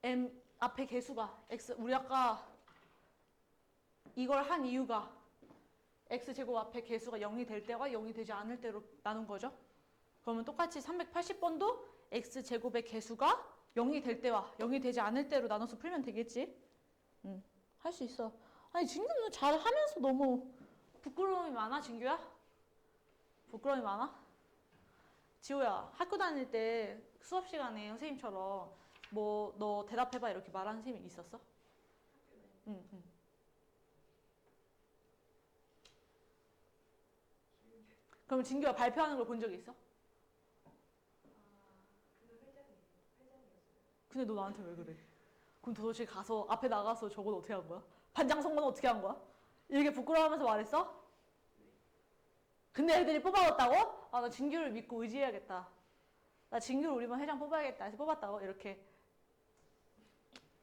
m 앞에 개수가 x 우리 아까 이걸 한 이유가 x제곱 앞에 개수가 0이 될 때와 0이 되지 않을 때로 나눈 거죠. 그러면 똑같이 380번도 x제곱의 개수가 0이 될 때와 0이 되지 않을 때로 나눠서 풀면 되겠지. 할 수 있어. 아니 진규는 잘하면서 너무 부끄러움이 많아 진규야? 부끄러움이 많아? 지호야 학교 다닐 때 수업 시간에 선생님처럼 뭐 너 대답해봐 이렇게 말하는 선생님이 있었어? 응. 그럼 진규가 발표하는 걸 본 적이 있어? 근데 너 나한테 왜 그래? 그럼 도대체 가서 앞에 나가서 저건 어떻게 한 거야? 반장 선거는 어떻게 한 거야? 이렇게 부끄러워하면서 말했어? 근데 애들이 뽑아왔다고? 아, 나 진규를 믿고 의지해야겠다. 나 진규를 우리 반 회장 뽑아야겠다 해서 뽑았다고? 이렇게.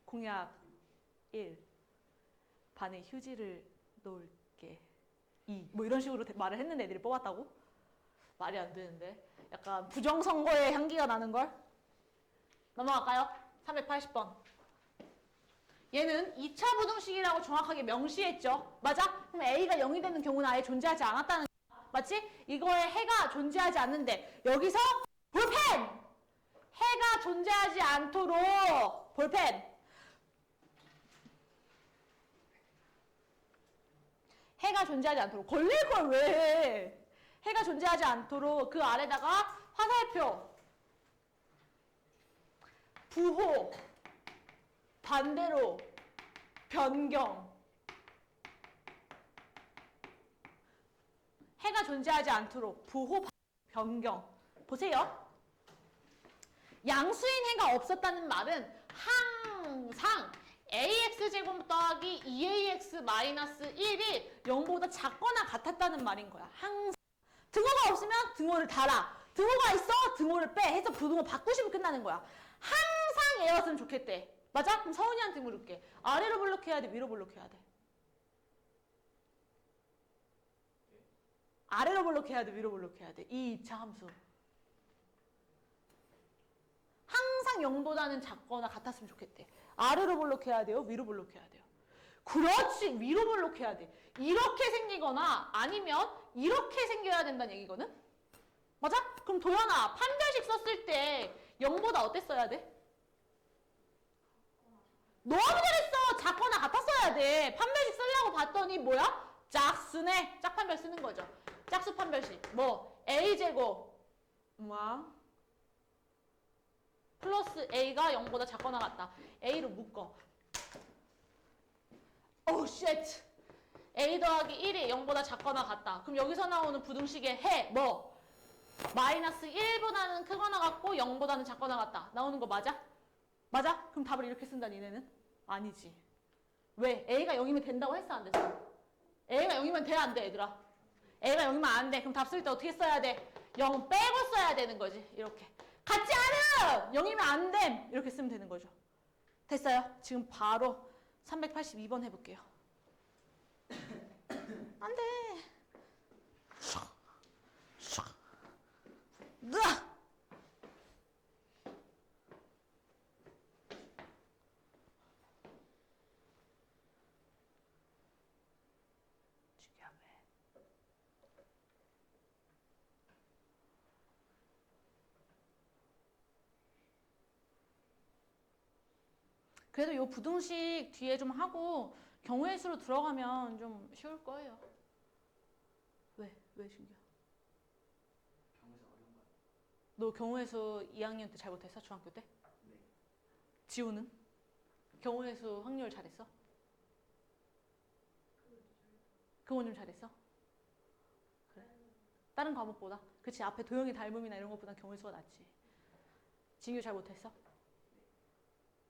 공약 1. 반에 휴지를 놓을게. 2. 뭐 이런 식으로 말을 했는데 애들이 뽑았다고? 말이 안 되는데. 약간 부정선거의 향기가 나는걸? 넘어갈까요? 380번. 얘는 2차 부등식이라고 정확하게 명시했죠. 맞아? 그럼 A가 0이 되는 경우는 아예 존재하지 않았다는 거야. 맞지? 이거에 해가 존재하지 않는데 여기서 볼펜! 해가 존재하지 않도록 볼펜! 해가 존재하지 않도록 걸릴 걸 왜 해? 해가 존재하지 않도록 그 아래다가 화살표 부호 반대로 변경 해가 존재하지 않도록 부호 변경 보세요. 양수인 해가 없었다는 말은 항상 ax제곱 더하기 2ax 마이너스 1이 0보다 작거나 같았다는 말인 거야. 항상. 등호가 없으면 등호를 달아. 등호가 있어 등호를 빼 해서 부등호 바꾸시면 끝나는 거야. 항상 애였으면 좋겠대. 맞아? 그럼 서은이한테 물을게. 아래로 블록해야 돼? 위로 블록해야 돼? 아래로 블록해야 돼? 위로 블록해야 돼? 이 2차 함수. 항상 0보다는 작거나 같았으면 좋겠대. 아래로 블록해야 돼요? 위로 블록해야 돼요? 그렇지. 위로 블록해야 돼. 이렇게 생기거나 아니면 이렇게 생겨야 된다는 얘기거든? 맞아? 그럼 도연아, 판별식 썼을 때 0보다 어땠어야 돼? 너무 잘했어. 작거나 같았어야 돼. 판별식 쓰려고 봤더니 뭐야? 짝수네. 짝판별 쓰는 거죠. 짝수 판별식. 뭐 a제곱 플러스 a가 0보다 작거나 같다. a로 묶어. 오 쉣. a 더하기 1이 0보다 작거나 같다. 그럼 여기서 나오는 부등식의 해 뭐? 마이너스 1보다는 크거나 같고 0보다는 작거나 같다. 나오는 거 맞아? 맞아? 그럼 답을 이렇게 쓴다 니네는? 아니지. 왜? a가 0이면 된다고 했어 안 됐어? a가 0이면 돼 안 돼 얘들아? a가 0이면 안 돼. 그럼 답 쓸 때 어떻게 써야 돼? 0 빼고 써야 되는 거지. 이렇게. 같지 않음! 0이면 안 됨! 이렇게 쓰면 되는 거죠. 됐어요? 지금 바로 382번 해볼게요. 안 돼. 으아! 그래도 이 부등식 뒤에 좀 하고 경우의 수로 들어가면 좀 쉬울 거예요. 왜? 왜 신기해? 경우에서 어려운 거 같아요. 너 경우의 수 2학년 때 잘 못했어? 중학교 때? 네. 지우는? 경우의 수 확률 잘했어? 그건 좀 잘했어? 그래. 다른 과목보다? 그치, 앞에 도형의 닮음이나 이런 것보다 경우의 수가 낫지. 진규 잘 못했어?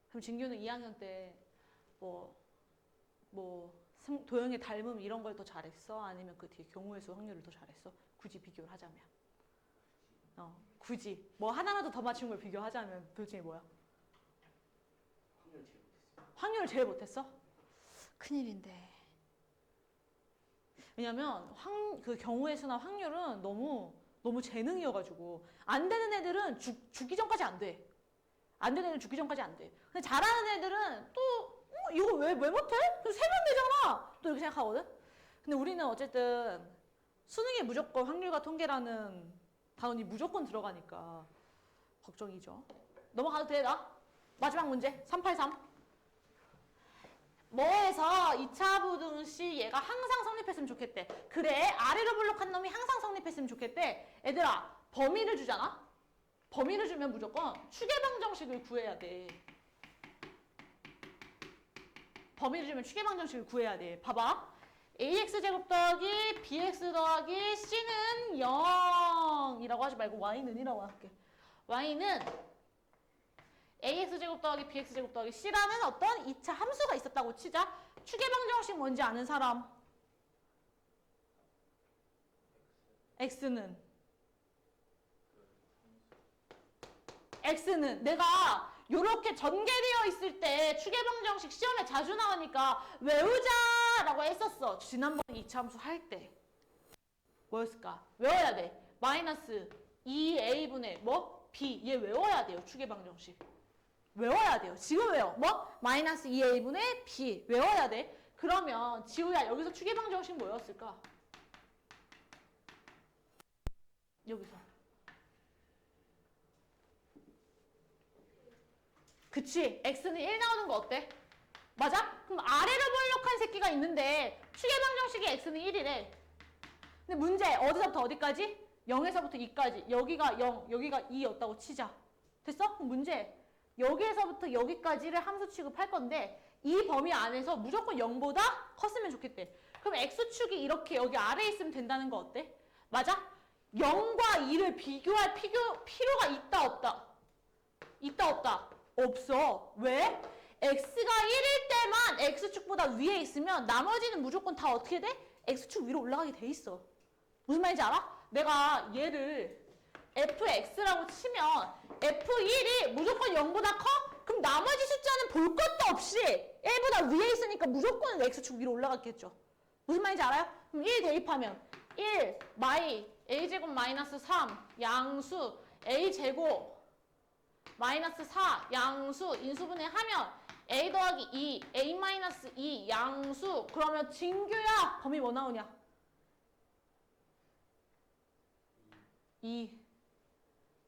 그럼 진규는 2학년 때 도형의 닮음 이런 걸 더 잘했어? 아니면 그 뒤에 경우의 수 확률을 더 잘했어? 굳이 비교를 하자면. 굳이. 뭐 하나라도 더 맞춘 걸 비교하자면 둘 중에 뭐야? 확률 제일 못했어요. 확률을 제일 못했어? 큰일인데. 왜냐면 그 경우의 수나 확률은 너무 재능이어가지고 안 되는 애들은 죽기 전까지 안 돼. 안 되는 애들은 죽기 전까지 안 돼. 근데 잘하는 애들은 또 이거 왜 못해? 세면 되잖아. 또 이렇게 생각하거든. 근데 우리는 어쨌든 수능에 무조건 확률과 통계라는 단원이 무조건 들어가니까 걱정이죠. 넘어가도 돼, 나? 마지막 문제 383. 뭐해서 2차 부등식 얘가 항상 성립했으면 좋겠대. 그래, 아래로 블록한 놈이 항상 성립했으면 좋겠대. 얘들아, 범위를 주잖아? 범위를 주면 무조건 추계방정식을 구해야 돼. 범위를 주면 추계방정식을 구해야 돼. 봐봐. ax제곱 더하기 bx 더하기 c는 0이라고 하지 말고 y는 이라고 할게. y는 ax제곱 더하기 bx제곱 더하기 c라는 어떤 2차 함수가 있었다고 치자. 축의 방정식 뭔지 아는 사람? x는 내가 요렇게 전개되어 있을 때 축의 방정식 시험에 자주 나오니까 외우자라고 했었어. 지난번에 2차 함수 할 때. 뭐였을까? 외워야 돼. 마이너스 2a분의 뭐? b. 얘 외워야 돼요. 축의 방정식. 외워야 돼요. 지금 외워. 뭐? 마이너스 2a분의 b. 외워야 돼. 그러면 지우야 여기서 축의 방정식 뭐였을까? 여기서. 그치? x는 1 나오는 거 어때? 맞아? 그럼 아래로 볼록한 새끼가 있는데 축의 방정식이 x는 1이래. 근데 문제 어디서부터 어디까지? 0에서부터 2까지. 여기가 0, 여기가 2였다고 치자. 됐어? 그럼 문제 여기에서부터 여기까지를 함수 취급할 건데 이 범위 안에서 무조건 0보다 컸으면 좋겠대. 그럼 x축이 이렇게 여기 아래에 있으면 된다는 거 어때? 맞아? 0과 2를 비교할 필요가 있다 없다? 있다 없다? 없어. 왜? x가 1일 때만 x축보다 위에 있으면 나머지는 무조건 다 어떻게 돼? x축 위로 올라가게 돼 있어. 무슨 말인지 알아? 내가 얘를 fx라고 치면 f1이 무조건 0보다 커? 그럼 나머지 숫자는 볼 것도 없이 1보다 위에 있으니까 무조건 x축 위로 올라갔겠죠. 무슨 말인지 알아요? 그럼 1 대입하면 1 마이 a제곱 마이너스 3 양수 a제곱 마이너스 4 양수 인수분해 하면 a 더하기 2 a 마이너스 2 양수. 그러면 진규야 범위 뭐 나오냐? 2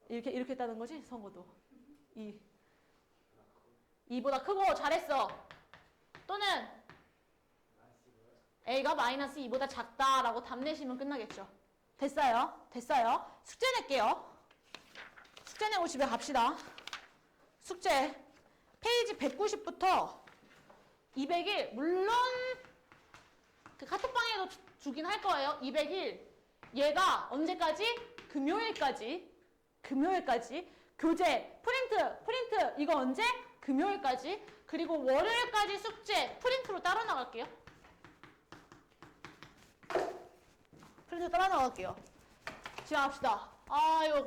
이렇게 했다는 거지? 성어도 2보다 크고 잘했어. 또는 a가 마이너스 2보다 작다라고 답 내시면 끝나겠죠. 됐어요? 됐어요? 숙제 낼게요. 숙제 내고 집에 갑시다. 숙제 페이지 190부터 201 물론 그 카톡방에도 주긴 할 거예요. 201 얘가 언제까지? 금요일까지 교재 프린트 이거 언제? 금요일까지. 그리고 월요일까지 숙제 프린트로 따로 나갈게요. 프린트 따로 나갈게요. 지나갑시다. 아유